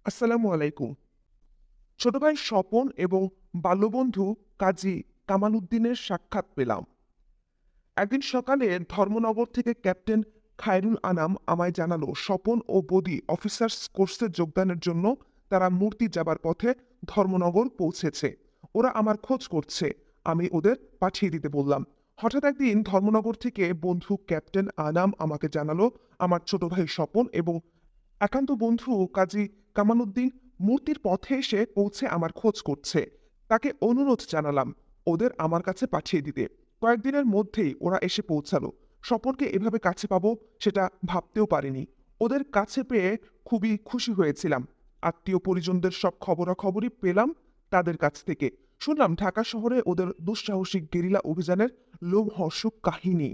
আসসালামু আলাইকুম। ছোট ভাই স্বপন এবং বাল্যবন্ধু কাজী কামাল উদ্দিনের সাক্ষাৎ পেলাম। একদিন সকালে ধর্মনগর থেকে ক্যাপ্টেন খায়রুল আনাম আমায় জানালো স্বপন ও বদি অফিসার্স কোর্সে যোগদানের জন্য তারা মূর্তি যাবার পথে ধর্মনগর পৌঁছেছে। ওরা আমার খোঁজ করছে। আমি ওদের পাঠিয়ে দিতে বললাম। হঠাৎ একদিন ধর্মনগর থেকে বন্ধু ক্যাপ্টেন আনাম আমাকে জানালো আমার ছোট ভাই স্বপন এবং একান্ত বন্ধু কাজী কামালউদ্দিন মূর্তির পথে এসে পৌঁছে আমার খোঁজ করছে। তাকে অনুরোধ জানালাম ওদের আমার কাছে পাঠিয়ে দিতে। কয়েকদিনের মধ্যেই ওরা এসে পৌঁছালো। স্বপনকে এভাবে কাছে পাবো সেটা ভাবতেও পারিনি। ওদের কাছে পেয়ে খুবই খুশি হয়েছিলাম। আত্মীয় পরিজনদের সব খবরাখবরই পেলাম তাদের কাছ থেকে। শুনলাম ঢাকা শহরে ওদের দুঃসাহসিক গেরিলা অভিযানের লোমহর্ষক কাহিনী।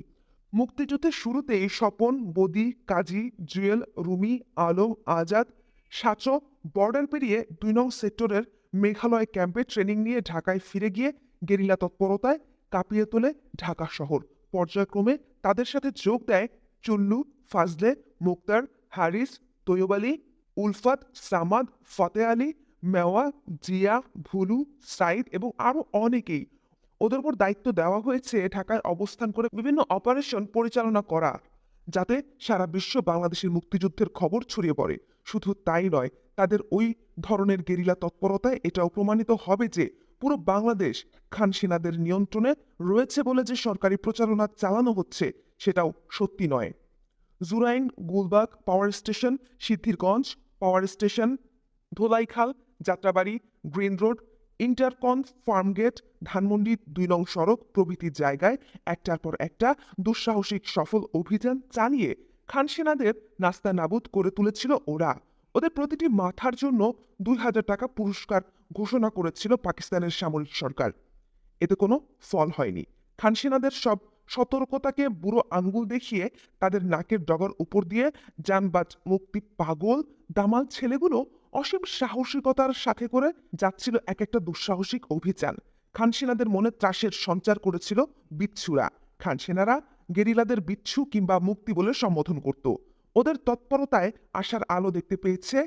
মুক্তিযুদ্ধের শুরুতেই স্বপন, বদি, কাজী, জুয়েল, রুমি, আলম, আজাদ, সাঁচো বর্ডার পেরিয়ে ২ নং সেক্টরের মেঘালয় ক্যাম্পে ট্রেনিং নিয়ে ঢাকায় ফিরে গিয়ে গেরিলা তৎপরতায় কাঁপিয়ে তোলে ঢাকা শহর। পর্যায়ক্রমে তাদের সাথে যোগ দেয় চুল্লু, ফাজলে, মুক্তার, হারিস, তৈয়ব আলী, উলফাত, সামাদ, ফতে আলী, মেওয়া, জিয়া, ভুলু, সাইদ এবং আরও অনেকেই। ওদের উপর দায়িত্ব দেওয়া হয়েছে ঢাকায় অবস্থান করে বিভিন্ন অপারেশন পরিচালনা করা, যাতে সারা বিশ্ব বাংলাদেশের মুক্তিযুদ্ধের খবর ছড়িয়ে পড়ে। শুধু তাই নয়, তাদের ওই ধরনের গেরিলা তৎপরতায় এটাও প্রমাণিত হবে যে পুরো বাংলাদেশ খান সেনাদের নিয়ন্ত্রণে রয়েছে বলে যে সরকারি প্রচারণা চালানো হচ্ছে সেটাও সত্যি নয়। Jurain, Gulbagh power station, Siddhirganj power station, Dholaikhal, Jatrabari, Green Road, Intercon, Farmgate, Dhanmondi ২ নং সড়ক প্রভৃতি জায়গায় একটার পর একটা দুঃসাহসিক সফল অভিযান চালিয়ে খান সেনাদের নাস্তানাবুদ করে তুলেছিল ওরা। ওদের প্রতিটি মাথার জন্য ২,০০০ টাকা পুরস্কার ঘোষণা করেছিল পাকিস্তানের সামরিক সরকার। এতে কোনো ফল হয়নি। খান সেনাদের সব সতর্কতাকে বুড়ো আঙ্গুল দেখিয়ে তাদের নাকের ডগার উপর দিয়ে জানবাজ মুক্তি পাগল দামাল ছেলেগুলো অসীম সাহসিকতার সাথে করে যাচ্ছিল এক একটা দুঃসাহসিক অভিযান। খান সেনাদের মনে ত্রাসের সঞ্চার করেছিল বিচ্ছুরা। খান সেনারা গেরিলাদের বিচ্ছু কিংবা মুক্তি বলে সম্বোধন করত। ওদের তৎপরতায় আশার আলো দেখতে পেয়েছে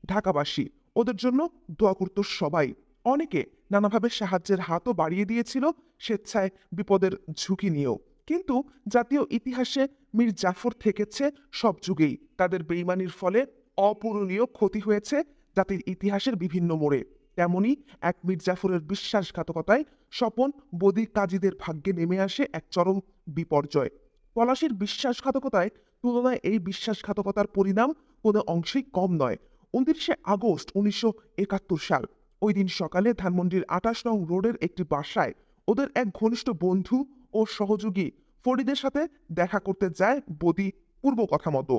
ঢাকাবাসী। ওদের জন্য দোয়া করত সবাই। অনেকে নানাভাবে সাহায্যের হাতও বাড়িয়ে দিয়েছিল স্বেচ্ছায় বিপদের ঝুঁকি নিয়েও। কিন্তু জাতীয় ইতিহাসে মীর জাফর থেকেছে সব যুগেই। তাদের বেইমানির ফলে অপূরণীয় ক্ষতি হয়েছে জাতির ইতিহাসের বিভিন্ন মোড়ে। তেমনি এক মীর জাফরের বিশ্বাসঘাতকতায় স্বপন, বদি, কাজীদের ভাগ্যে নেমে আসে এক চরম বিপর্যয়। পলাশির বিশ্বাসঘাতকতায় তুলনায় এই বিশ্বাসঘাতকতার পরিণাম কোনো অংশেই কম নয়। ২৯শে আগস্ট ১৯৭১ সাল। ওই দিন সকালে ধানমন্ডির ২৮ নং রোডের একটি বাসায় ওদের এক ঘনিষ্ঠ বন্ধু ও সহযোগী ফরিদের সাথে দেখা করতে যায় বদি পূর্ব কথা মতো।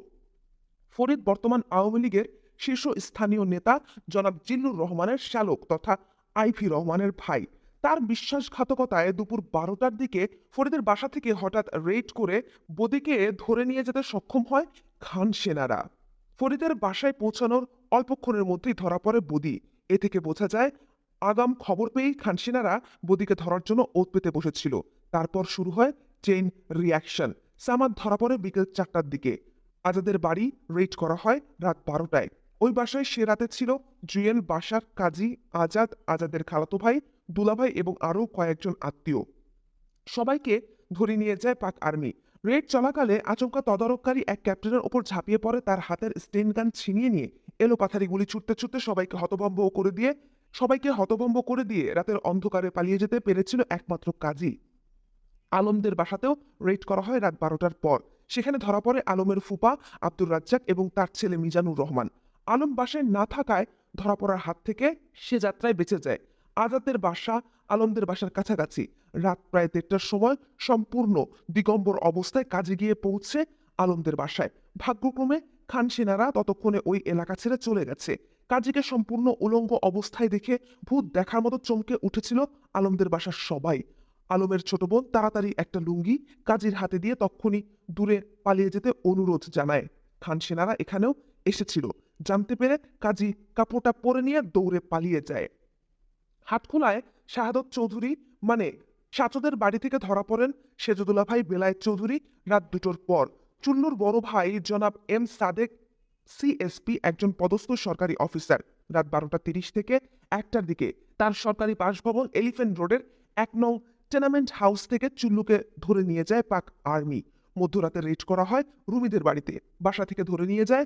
ফরিদ বর্তমান আওয়ামী লীগের শীর্ষস্থানীয় নেতা জনাব জিল্লুর রহমানের শ্যালক তথা আইভি রহমানের ভাই। তার বিশ্বাসঘাতকতায় দুপুর ১২টার দিকে ফরিদের বাসা থেকে হঠাৎ রেড করে বদিকে ধরে নিয়ে যেতে সক্ষম হয় খান সেনারা। ফরিদের বাসায় পৌঁছানোর অল্পক্ষণের মধ্যেই ধরা পড়ে বদি। এ থেকে বোঝা যায় আগাম খবর পেয়েই খান সেনারা বদিকে ধরার জন্য ওঁত পেতে বসেছিল। তারপর শুরু হয় চেইন রিয়াকশন। সামাদ ধরা পড়ে বিকেল ৪টার দিকে। আজাদের বাড়ি রেড করা হয় রাত ১২টায়। ওই বাসায় সে রাতে ছিল জুয়েল, বাশার, কাজী, আজাদ, আজাদের খালাতো ভাই, দুলাভাই এবং আরও কয়েকজন আত্মীয়। সবাইকে ধরে নিয়ে যায় পাক আর্মি। রেড চলাকালে আচমকা তদারককারী এক ক্যাপ্টেনের ওপর ঝাঁপিয়ে পড়ে, তার হাতের স্টেন গান ছিনিয়ে নিয়ে এলোপাথারি গুলি ছুটতে ছুটতে সবাইকে হতভম্ব করে দিয়ে রাতের অন্ধকারে পালিয়ে যেতে পেরেছিল একমাত্র কাজী। আলমদের বাসাতেও রেড করা হয় রাত ১২টার পর। সেখানে ধরা পড়ে আলমের ফুপা আব্দুর রাজ্জাক এবং তার ছেলে মিজানুর রহমান। আলম বাসায় না থাকায় ধরা পড়ার হাত থেকে সে যাত্রায় বেঁচে যায়। আজাদের বাসা আলমদের বাসার কাছাকাছি। রাত প্রায় ১:৩০টার সময় সম্পূর্ণ দিগম্বর অবস্থায় কাজে গিয়ে পৌঁছে আলমদের বাসায়। ভাগ্যক্রমে খান সেনারা ততক্ষণে ওই এলাকা ছেড়ে চলে গেছে। কাজীকে সম্পূর্ণ উলঙ্গ অবস্থায় দেখে ভূত দেখার মতো চমকে উঠেছিল আলমদের বাসার সবাই। আলমের ছোট বোন তাড়াতাড়ি একটা লুঙ্গি কাজীর হাতে দিয়ে তক্ষুনি দূরে পালিয়ে যেতে অনুরোধ জানায়। খান সেনারা এখানেও এসেছিল জানতে পেরে কাজী কাপড়টা পরে নিয়ে দৌড়ে পালিয়ে যায়। হাটখোলায় শাহাদত চৌধুরী মানে সাচদের বাড়ি থেকে ধরা পড়েন সেজদুল্লাহ ভাই বেলায়েত চৌধুরী রাত ২টোর পর। চুন্নুর বড় ভাই জনাব এম সাদেক সিএসপি একজন পদস্থ সরকারি অফিসার রাত 12:30 থেকে 1টার দিকে তার সরকারি বাসভবন এলিফ্যান্ট রোডের 1 নং টেনামেন্ট হাউস থেকে চুল্লুকে ধরে নিয়ে যায় পাক আর্মি। মধ্যরাতে রেড করা হয় রুমিদের বাড়িতে। বাসা থেকে ধরে নিয়ে যায়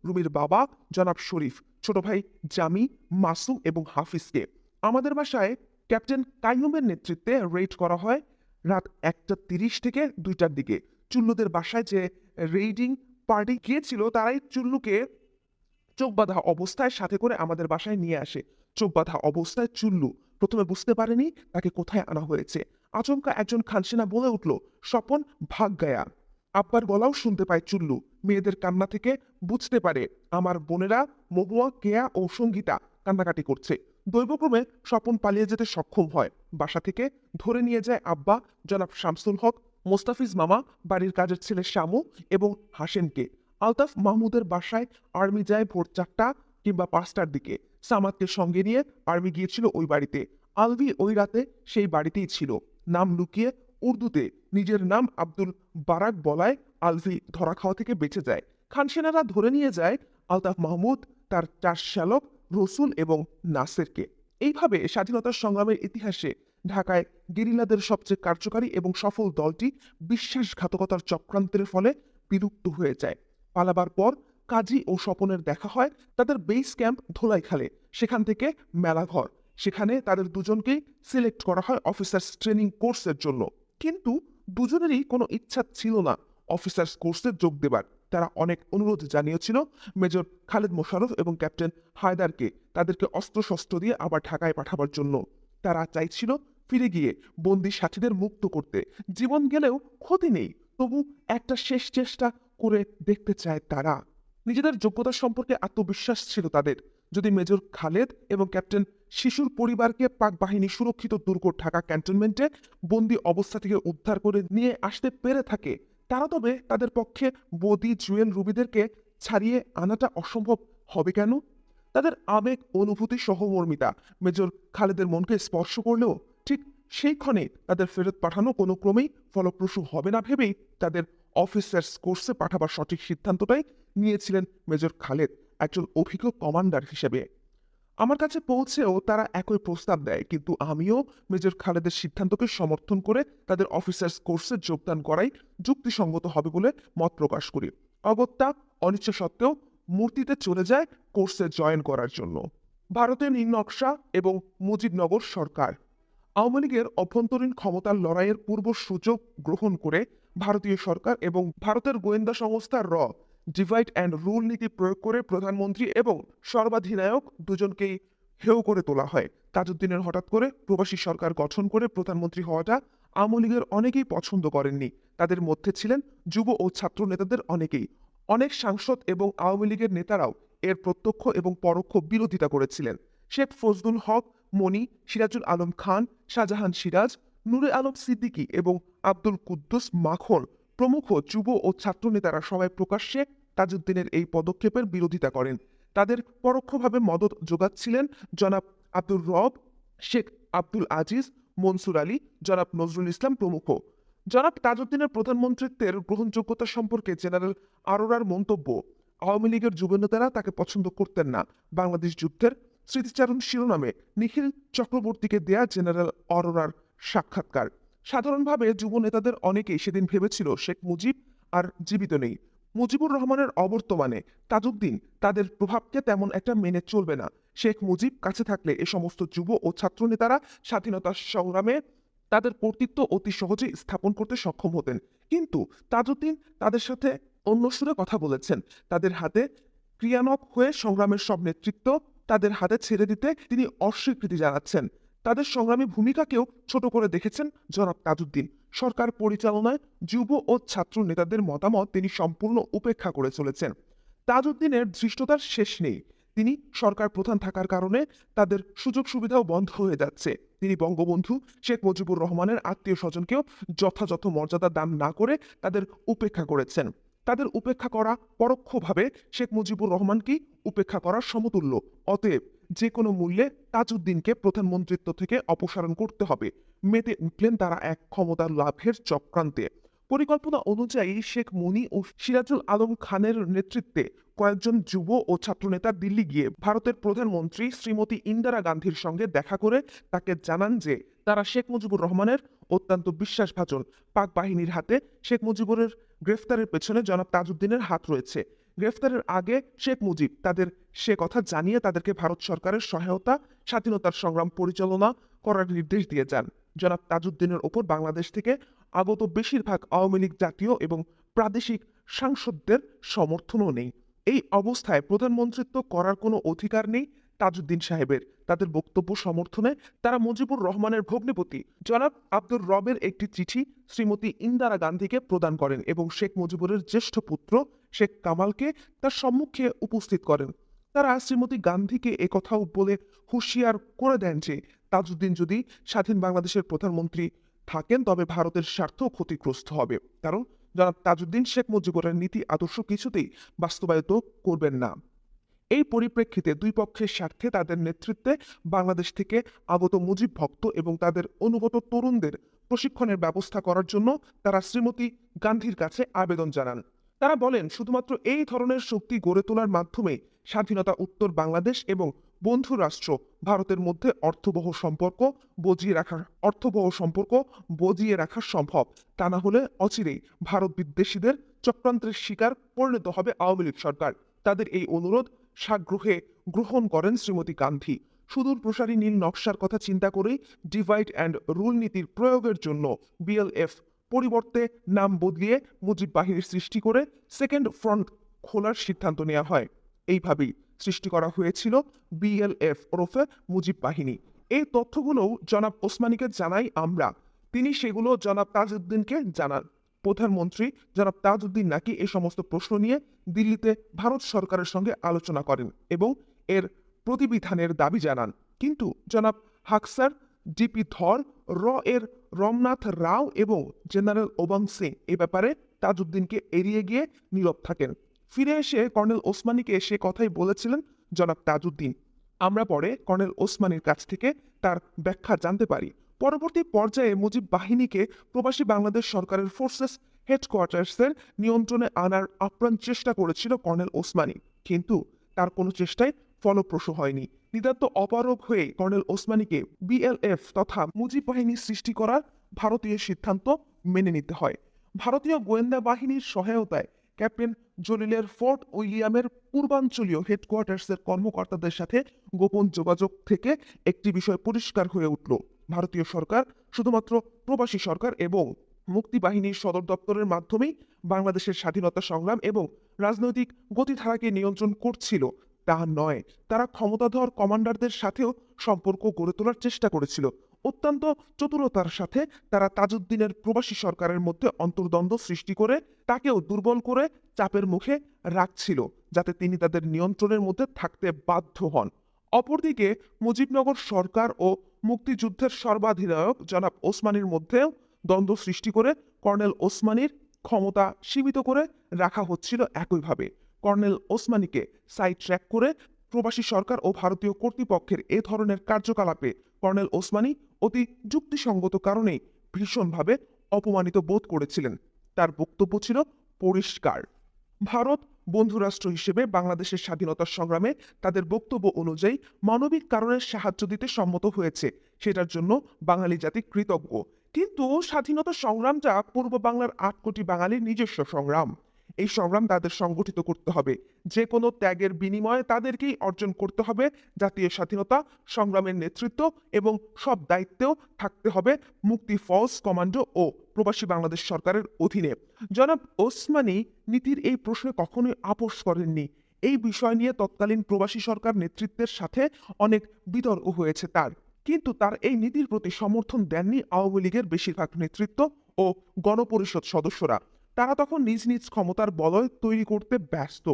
রুমির বাবা জনাব শরীফ, ছোট ভাই জামি, মাসুম এবং হাফিজকে। আমাদের বাসায় ক্যাপ্টেন কাইয়ুমের নেতৃত্বে রেড করা হয় রাত 1:30 থেকে 2টার দিকে। চুল্লুদের বাসায় যে রেইডিং পার্টি গিয়েছিল তারাই চুল্লুকে চোখ বাঁধা অবস্থায় সাথে করে আমাদের বাসায় নিয়ে আসে। চোখ বাঁধা অবস্থায় চুল্লু প্রথমে বুঝতে পারেনি তাকে কোথায় আনা হয়েছে। আচমকা একজন খানসেনা বলে উঠল, স্বপন ভাগ গায়া। আব্বার গলাও শুনতে পায় চুল্লু। মেয়েদের কান্না থেকে বুঝতে পারে আমার বোনেরা মহুয়া, কেয়া ও সঙ্গীতা কান্নাকাটি করছে। দৈবক্রমে স্বপন পালিয়ে যেতে সক্ষম হয়। বাসা থেকে ধরে নিয়ে যায় আব্বা জনাব শামসুল হক, মোস্তাফিজ মামা, বাড়ির কাজের ছেলে শামু এবং হাসেমকে। আলতাফ মাহমুদের বাসায় আর্মি যায় ভোর 4টা কিংবা 5টার দিকে। সামাদকে সঙ্গে নিয়ে আর্মি গিয়েছিল ওই বাড়িতে। আলভি ওই রাতে সেই বাড়িতেই ছিল। নাম লুকিয়ে উর্দুতে নিজের নাম আব্দুল বারাক বলায় আলভি ধরা খাওয়া থেকে বেঁচে যায়। খানসেনারা ধরে নিয়ে যায় আলতাফ মাহমুদ, তার 4 শ্যালক রসুল এবং নাসেরকে। এইভাবে স্বাধীনতা সংগ্রামের ইতিহাসে ঢাকায় গেরিলাদের সবচেয়ে কার্যকারী এবং সফল দলটি বিশ্বাসঘাতকতার চক্রান্তের ফলে বিলুপ্ত হয়ে যায়। পালাবার পর কাজী ও স্বপনের দেখা হয় তাদের বেস ক্যাম্প ধোলাইখালে। সেখান থেকে মেলাঘর। সেখানে তাদের দুজনকেই সিলেক্ট করা হয় অফিসার্স ট্রেনিং কোর্সের জন্য। কিন্তু দুজনেরই কোনো ইচ্ছা ছিল না অফিসার্স কোর্সে যোগ দেবার। তারা অনেক অনুরোধ জানিয়েছিল মেজর খালেদ মোশাররফ এবং ক্যাপ্টেন হায়দারকে তাদেরকে অস্ত্রশস্ত্র দিয়ে আবার ঢাকায় পাঠাবার জন্য। তারা চাইছিল ফিরে গিয়ে বন্দি সাথীদের মুক্ত করতে। জীবন গেলেও ক্ষতি নেই, তবু একটা শেষ চেষ্টা করে দেখতে চায় তারা। নিজেদের যোগ্যতা সম্পর্কে আত্মবিশ্বাস ছিল তাদের। যদি মেজর খালেদ এবং ক্যাপ্টেন শিশুর পরিবারকে পাক বাহিনী সুরক্ষিত দুর্গ ঢাকা ক্যান্টনমেন্টে বন্দি অবস্থা থেকে উদ্ধার করে নিয়ে আসতে পেরে থাকে, তারা তবে তাদের পক্ষে বদি জুয়েল রুবিদেরকে ছাড়িয়ে আনাটা অসম্ভব হবে কেন? তাদের আবেগ, অনুভূতি, সহমর্মিতা মেজর খালেদের মনকে স্পর্শ করলেও ঠিক সেই ক্ষণে তাদের ফেরত পাঠানো কোনো ক্রমেই ফলপ্রসূ হবে না ভেবেই তাদের অফিসার্স কোর্সে পাঠাবার সঠিক সিদ্ধান্তটাই নিয়েছিলেন মেজর খালেদ একজন অভিজ্ঞ কমান্ডার হিসেবে। আমার কাছে পৌঁছেও তারা একই প্রস্তাব দেয়, কিন্তু আমিও মেজর খালেদের সিদ্ধান্তকে সমর্থন করে তাদের অফিসার্স কোর্সে যোগদান করাই যুক্তিসঙ্গত হবে বলে মত প্রকাশ করি। অগত্যা অনিচ্ছা সত্ত্বেও মূর্তিতে চলে যায় কোর্সে জয়েন করার জন্য। ভারতের নীল নকশা এবং মুজিবনগর সরকার আওয়ামী লীগের অভ্যন্তরীণ ক্ষমতার লড়াইয়ের পূর্ব সূচক গ্রহণ করে ভারতীয় সরকার এবং ভারতের গোয়েন্দা সংস্থা ডিভাইড অ্যান্ড রুল নীতি প্রয়োগ করে প্রধানমন্ত্রী এবং সর্বাধিনায়ক দুজনকেই হেয় করে তোলা হয়। তাজউদ্দিনের হঠাৎ করে প্রবাসী সরকার গঠন করে প্রধানমন্ত্রী হওয়াটা আওয়ামী লীগের অনেকেই পছন্দ করেননি। তাদের মধ্যে ছিলেন যুব ও ছাত্র নেতাদের অনেকেই। অনেক সাংসদ এবং আওয়ামী লীগের নেতারাও এর প্রত্যক্ষ এবং পরোক্ষ বিরোধিতা করেছিলেন। শেখ ফজলুল হক মনি, সিরাজুল আলম খান, শাহজাহান সিরাজ, নূরে আলম সিদ্দিকী এবং আব্দুল কুদ্দুস মাখন প্রমুখ যুব ও ছাত্র নেতারা সবাই প্রকাশ্যে তাজউদ্দিনের এই পদক্ষেপের বিরোধিতা করেন। তাদের পরোক্ষভাবে মদত যোগাচ্ছিলেন জনাব আব্দুর রব, শেখ আব্দুল আজিজ, মনসুর আলী, জনাব নজরুল ইসলাম প্রমুখ। জনাব তাজউদ্দিনের প্রধানমন্ত্রিত্বের গ্রহণযোগ্যতা সম্পর্কে জেনারেল আরোরার মন্তব্য, আওয়ামী লীগের যুব নেতারা তাকে পছন্দ করতেন না। বাংলাদেশ যুদ্ধের স্মৃতিচারণ শিরোনামে নিখিল চক্রবর্তীকে দেয়া জেনারেল অরোরার সাক্ষাৎকার। সাধারণভাবে যুব নেতাদের অনেকেই সেদিন ভেবেছিল শেখ মুজিব আর জীবিত নেই। মুজিবুর রহমানের অবর্তমানে তাজউদ্দিন তাদের প্রভাবকে তেমন একটা মেনে চলবে না। শেখ মুজিব কাছে থাকলে এ সমস্ত যুব ও ছাত্র নেতারা স্বাধীনতা সংগ্রামে তাদের কর্তৃত্ব অতি সহজেই স্থাপন করতে সক্ষম হতেন। কিন্তু তাজউদ্দিন তাদের সাথে অন্য সুরে কথা বলেছেন। তাদের হাতে ক্রিয়ানক হয়ে সংগ্রামের সব নেতৃত্ব তাদের হাতে ছেড়ে দিতে তিনি অস্বীকৃতি জানাচ্ছেন। তাদের সংগ্রামী ভূমিকাকেও ছোট করে দেখেছেন জনাব তাজউদ্দিন। সরকার পরিচালনায় যুব ও ছাত্র নেতাদের মতামত তিনি সম্পূর্ণ উপেক্ষা করে চলেছেন। তাজউদ্দিনের ধৃষ্টতার শেষ নেই। তিনি সরকার প্রধান থাকার কারণে তাদের সুযোগ সুবিধাও বন্ধ হয়ে যাচ্ছে। তিনি বঙ্গবন্ধু শেখ মুজিবুর রহমানের আত্মীয় স্বজনকেও যথাযথ মর্যাদা দান না করে তাদের উপেক্ষা করেছেন। তাদের উপেক্ষা করা পরোক্ষভাবে শেখ মুজিবুর রহমানকেই উপেক্ষা করার সমতুল্য। অতএব যে কোনো মূল্যে তাজউদ্দিনকে প্রধানমন্ত্রিত্ব থেকে অপসারণ করতে হবে। মেতে উঠলেন তারা এক ক্ষমতা লাভের চক্রান্তে। পরিকল্পনা অনুযায়ী শেখ মুনি ও সিরাজুল আলম খানের নেতৃত্বে কয়েকজন যুব ও ছাত্রনেতা দিল্লি গিয়ে ভারতের প্রধানমন্ত্রী শ্রীমতী ইন্দিরা গান্ধীর সঙ্গে দেখা করে তাকে জানান যে তারা শেখ মুজিবুর রহমানের অত্যন্ত বিশ্বাসভাজন পাক বাহিনীর হাতে শেখ মুজিবুরের গ্রেফতারের পেছনে জনাব তাজউদ্দিনের হাত রয়েছে। গ্রেফতারের আগে শেখ মুজিব তাদের সে কথা জানিয়ে তাদেরকে ভারত সরকারের সহায়তা স্বাধীনতার সংগ্রাম পরিচালনা করার নির্দেশ দিয়ে যান। জনাব তাজউদ্দিনের ওপর বাংলাদেশ থেকে আগত বেশিরভাগ আওয়ামী লীগ জাতীয় এবং প্রাদেশিক সাংসদদের সমর্থনও নেই। এই অবস্থায় প্রধানমন্ত্রিত্ব করার কোনো অধিকার নেই তাজউদ্দিন সাহেবের। তাদের বক্তব্য সমর্থনে তারা মুজিবুর রহমানের ভগ্নিপতি জনাব আব্দুর রবের একটি চিঠি শ্রীমতী ইন্দিরা গান্ধীকে প্রদান করেন এবং শেখ মুজিবুরের জ্যেষ্ঠ পুত্র শেখ কামালকে তার সম্মুখে উপস্থিত করেন। তারা শ্রীমতী গান্ধীকে একথাও বলে হুঁশিয়ার করে দেন যে তাজউদ্দিন যদি স্বাধীন বাংলাদেশের প্রধানমন্ত্রী থাকেন তবে ভারতের স্বার্থ ক্ষতিগ্রস্ত হবে, কারণ জনাব তাজউদ্দিন শেখ মুজিবুরের নীতি আদর্শ কিছুতেই বাস্তবায়িত করবেন না। এই পরিপ্রেক্ষিতে দুই পক্ষের স্বার্থে তাদের নেতৃত্বে বাংলাদেশ থেকে আগত মুজিব ভক্ত এবং তাদের অনুগত তরুণদের প্রশিক্ষণের ব্যবস্থা করার জন্য তারা শ্রীমতী গান্ধীর কাছে আবেদন জানান। তারা বলেন শুধুমাত্র এই ধরনের শক্তি গড়ে তোলার মাধ্যমে স্বাধীনতা উত্তর বাংলাদেশ এবং বন্ধু রাষ্ট্র ভারতের মধ্যে অর্থবহ সম্পর্ক বজিয়ে রাখা সম্ভব। তা না হলে অচিরেই ভারত বিদ্বেষীদের চক্রান্তের শিকার পরিণত হবে আওয়ামী লীগ সরকার। তাদের এই অনুরোধ সাগ্রহে গ্রহণ করেন শ্রীমতী গান্ধী। সুদূর প্রসারী নীল নকশার কথা চিন্তা করেই ডিভাইড অ্যান্ড রুল নীতির প্রয়োগের জন্য বিএলএফ পরিবর্তে নাম বদলিয়ে মুজিব বাহিনীর সৃষ্টি করে সেকেন্ড ফ্রন্ট খোলার সিদ্ধান্ত নেওয়া হয়। এইভাবেই সৃষ্টি করা হয়েছিল বিএলএফ ওরফে মুজিব বাহিনী। এই তথ্যগুলোও জনাব ওসমানীকে জানাই আমরা। তিনি সেগুলো জনাব তাজউদ্দিনকে জানান। প্রধানমন্ত্রী জনাব তাজউদ্দিন নাকি এই সমস্ত প্রশ্ন নিয়ে দিল্লিতে ভারত সরকারের সঙ্গে আলোচনা করেন এবং এর প্রতিবিধানের দাবি জানান, কিন্তু জনাব হাকসার, ডিপি ধর, এর রমনাথ রাও এবং জেনারেল ওবাং সিং এ ব্যাপারে তাজউদ্দিনকে এড়িয়ে গিয়ে নীরব থাকেন। ফিরে এসে কর্নেল ওসমানীকে সে কথাই বলেছিলেন জনাব তাজউদ্দিন। আমরা পরে কর্নেল ওসমানীর কাছ থেকে তার ব্যাখ্যা জানতে পারি। পরবর্তী পর্যায়ে মুজিব বাহিনীকে প্রবাসী বাংলাদেশ সরকারের ফোর্সেস হেডকোয়ার্টার্সের নিয়ন্ত্রণে আনার আপ্রাণ চেষ্টা করেছিল কর্নেল ওসমানী, কিন্তু তার কোনো চেষ্টাই ফলপ্রসূ হয়নি। নিতান্ত অপারগ হয়ে কর্নেল ওসমানীকে বিএলএফ তথা মুজিব বাহিনী সৃষ্টি করার ভারতীয় সিদ্ধান্ত মেনে নিতে হয়। ভারতীয় গোয়েন্দা বাহিনীর সহায়তায় ক্যাপ্টেন জলিলের ফোর্ট উইলিয়ামের পূর্বাঞ্চলীয় হেডকোয়ার্টার্সের কর্মকর্তাদের সাথে গোপন যোগাযোগ থেকে একটি বিষয় পরিষ্কার হয়ে উঠল। ভারতীয় সরকার শুধুমাত্র প্রবাসী সরকার এবং মুক্তি বাহিনীর সদর দপ্তরের মাধ্যমেই বাংলাদেশের স্বাধীনতা সংগ্রাম এবং রাজনৈতিক গতিধারাকে নিয়ন্ত্রণ করছিল তা নয়, তারা ক্ষমতাধর কমান্ডারদের সাথেও সম্পর্ক গড়ে তোলার চেষ্টা করেছিল। অত্যন্ত চতুরতার সাথে তারা তাজউদ্দিনের প্রবাসী সরকারের মধ্যে অন্তর্দ্বন্দ্ব সৃষ্টি করে তাকেও দুর্বল করে চাপের মুখে রাখছিল, যাতে তিনি তাদের নিয়ন্ত্রণের মধ্যে থাকতে বাধ্য হন। অপরদিকে মুজিবনগর সরকার ও মুক্তিযুদ্ধের সর্বাধিনায়ক জনাব ওসমানীর মধ্যেও দ্বন্দ্ব সৃষ্টি করে কর্নেল ওসমানীর ক্ষমতা সীমিত করে রাখা হচ্ছিল। একইভাবে কর্নেল ওসমানীকে সাইড ট্র্যাক করে প্রবাসী সরকার ও ভারতীয় কর্তৃপক্ষের এ ধরনের কার্যকলাপে কর্নেল ওসমানী অতি যুক্তিসঙ্গত কারণেই ভীষণভাবে অপমানিত বোধ করেছিলেন। তার বক্তব্য ছিল পরিষ্কার, ভারত বন্ধুরাষ্ট্র হিসেবে বাংলাদেশের স্বাধীনতা সংগ্রামে তাদের বক্তব্য অনুযায়ী মানবিক কারণে সাহায্য দিতে সম্মত হয়েছে, সেটার জন্য বাঙালি জাতি কৃতজ্ঞ। কিন্তু স্বাধীনতা সংগ্রামটা পূর্ব বাংলার ৮ কোটি বাঙালির নিজস্ব সংগ্রাম। এই সংগ্রাম তাদের সংগঠিত করতে হবে। যে কোনো ত্যাগের বিনিময়ে তাদেরকেই অর্জন করতে হবে জাতীয় স্বাধীনতা সংগ্রামের নেতৃত্ব এবং সব দায়িত্বেও থাকতে হবে মুক্তি ফৌজ কমান্ডো ও প্রবাসী বাংলাদেশ সরকারের অধীনে। জনাব ওসমানী নীতির এই প্রশ্নে কখনোই আপোস করেননি। এই বিষয় নিয়ে তৎকালীন প্রবাসী সরকার নেতৃত্বের সাথে অনেক বিতর্ক হয়েছে তার, কিন্তু তার এই নীতির প্রতি সমর্থন দেননি আওয়ামী লীগের বেশিরভাগ নেতৃত্ব ও গণপরিষদ সদস্যরা। তারা তখন নিজ নিজ ক্ষমতার বলয় তৈরি করতে ব্যস্ত।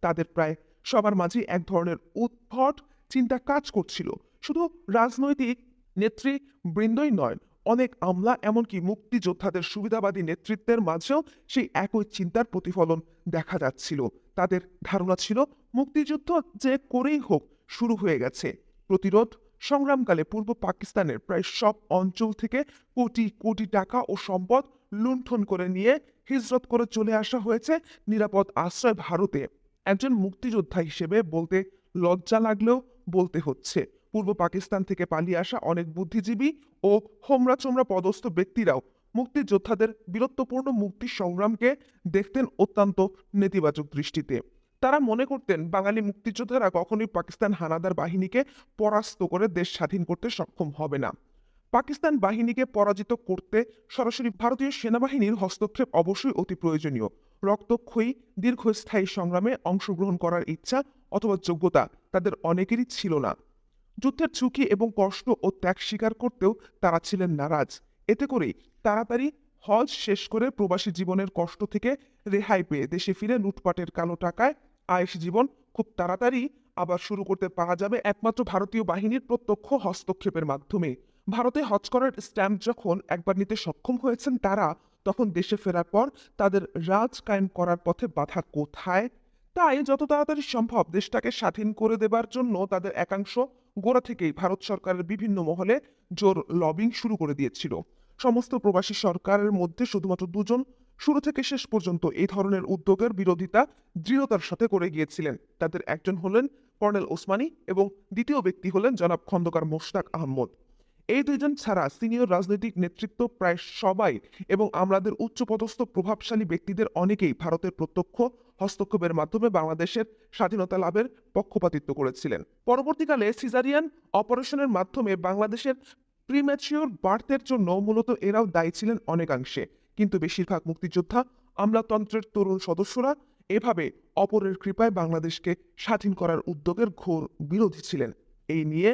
তাদের প্রায় সবার মাঝে এক ধরনের উদ্ভট চিন্তা কাজ করছিল। শুধু রাজনৈতিক নেতৃবৃন্দই নয়, অনেক আমলা এমনকি মুক্তিযোদ্ধাদের সুবিধাবাদী নেতৃত্বের মাঝেও সেই একই চিন্তার প্রতিফলন দেখা যাচ্ছিল। তাদের ধারণা ছিল মুক্তিযুদ্ধ যে করেই হোক শুরু হয়ে গেছে। প্রতিরোধ সংগ্রামকালে পূর্ব পাকিস্তানের প্রায় সব অঞ্চল থেকে কোটি কোটি টাকা ও সম্পদ লুণ্ঠন করে নিয়ে হিজরত করে চলে আসা হয়েছে নিরাপদ আশ্রয় ভারতে। একজন মুক্তিযোদ্ধা হিসেবে বলতে লজ্জা লাগলেও বলতে হচ্ছে, পূর্ব পাকিস্তান থেকে পালিয়ে আসা অনেক বুদ্ধিজীবী ও হোমরা চোমরা পদস্থ ব্যক্তিরাও মুক্তিযোদ্ধাদের বীরত্বপূর্ণ মুক্তি সংগ্রামকে দেখতেন অত্যন্ত নেতিবাচক দৃষ্টিতে। তারা মনে করতেন বাঙালি মুক্তিযোদ্ধারা কখনোই পাকিস্তান হানাদার বাহিনীকে পরাস্ত করে দেশ স্বাধীন করতে সক্ষম হবে না। পাকিস্তান বাহিনীকে পরাজিত করতে সরাসরি ভারতীয় সেনাবাহিনীর হস্তক্ষেপ অবশ্যই অতি প্রয়োজনীয়। রক্তক্ষয়ী দীর্ঘস্থায়ী সংগ্রামে অংশগ্রহণ করার ইচ্ছা অথবা যোগ্যতা তাদের অনেকেরই ছিল না। যুদ্ধের ঝুঁকি এবং কষ্ট ও ত্যাগ স্বীকার করতেও তারা ছিলেন নারাজ। এতে করে তাড়াতাড়ি হজ শেষ করে প্রবাসী জীবনের কষ্ট থেকে রেহাই পেয়ে দেশে ফিরে লুটপাটের কালো টাকায় আয়েশ জীবন খুব তাড়াতাড়ি আবার শুরু করতে পারা যাবে একমাত্র ভারতীয় বাহিনীর প্রত্যক্ষ হস্তক্ষেপের মাধ্যমে। ভারতে হজ করার স্ট্যাম্প যখন একবার নিতে সক্ষম হয়েছেন তারা, তখন দেশে ফেরার পর তাদের রাজ কায়েম করার পথে বাধা কোথায়? তাই যত তাড়াতাড়ি সম্ভব দেশটাকে স্বাধীন করে দেবার জন্য তাদের একাংশ গোড়া থেকেই ভারত সরকারের বিভিন্ন মহলে জোর লবিং শুরু করে দিয়েছিল। সমস্ত প্রবাসী সরকারের মধ্যে শুধুমাত্র দুজন শুরু থেকে শেষ পর্যন্ত এই ধরনের উদ্যোগের বিরোধিতা দৃঢ়তার সাথে করে গিয়েছিলেন। তাদের একজন হলেন কর্নেল ওসমানী এবং দ্বিতীয় ব্যক্তি হলেন জনাব খন্দকার মোশতাক আহমদ। এই দুইজন ছাড়া সিনিয়র রাজনৈতিক নেতৃত্ব প্রায় সবাই এবং আমলাদের উচ্চপদস্থ প্রভাবশালী ব্যক্তিদের অনেকেই ভারতের প্রত্যক্ষ হস্তক্ষেপের মাধ্যমে বাংলাদেশের স্বাধীনতা লাভের পক্ষপাতিত্ব করেছিলেন। পরবর্তীকালে সিজারিয়ান অপারেশনের মাধ্যমে বাংলাদেশের প্রিম্যাচিওর বার্থের জন্য মূলত এরাও দায়ী ছিলেন অনেকাংশে, কিন্তু বেশিরভাগ মুক্তিযোদ্ধা আমলাতন্ত্রের তরুণ সদস্যরা এভাবে অপরের কৃপায় বাংলাদেশকে স্বাধীন করার উদ্যোগের ঘোর বিরোধী ছিলেন। এই নিয়ে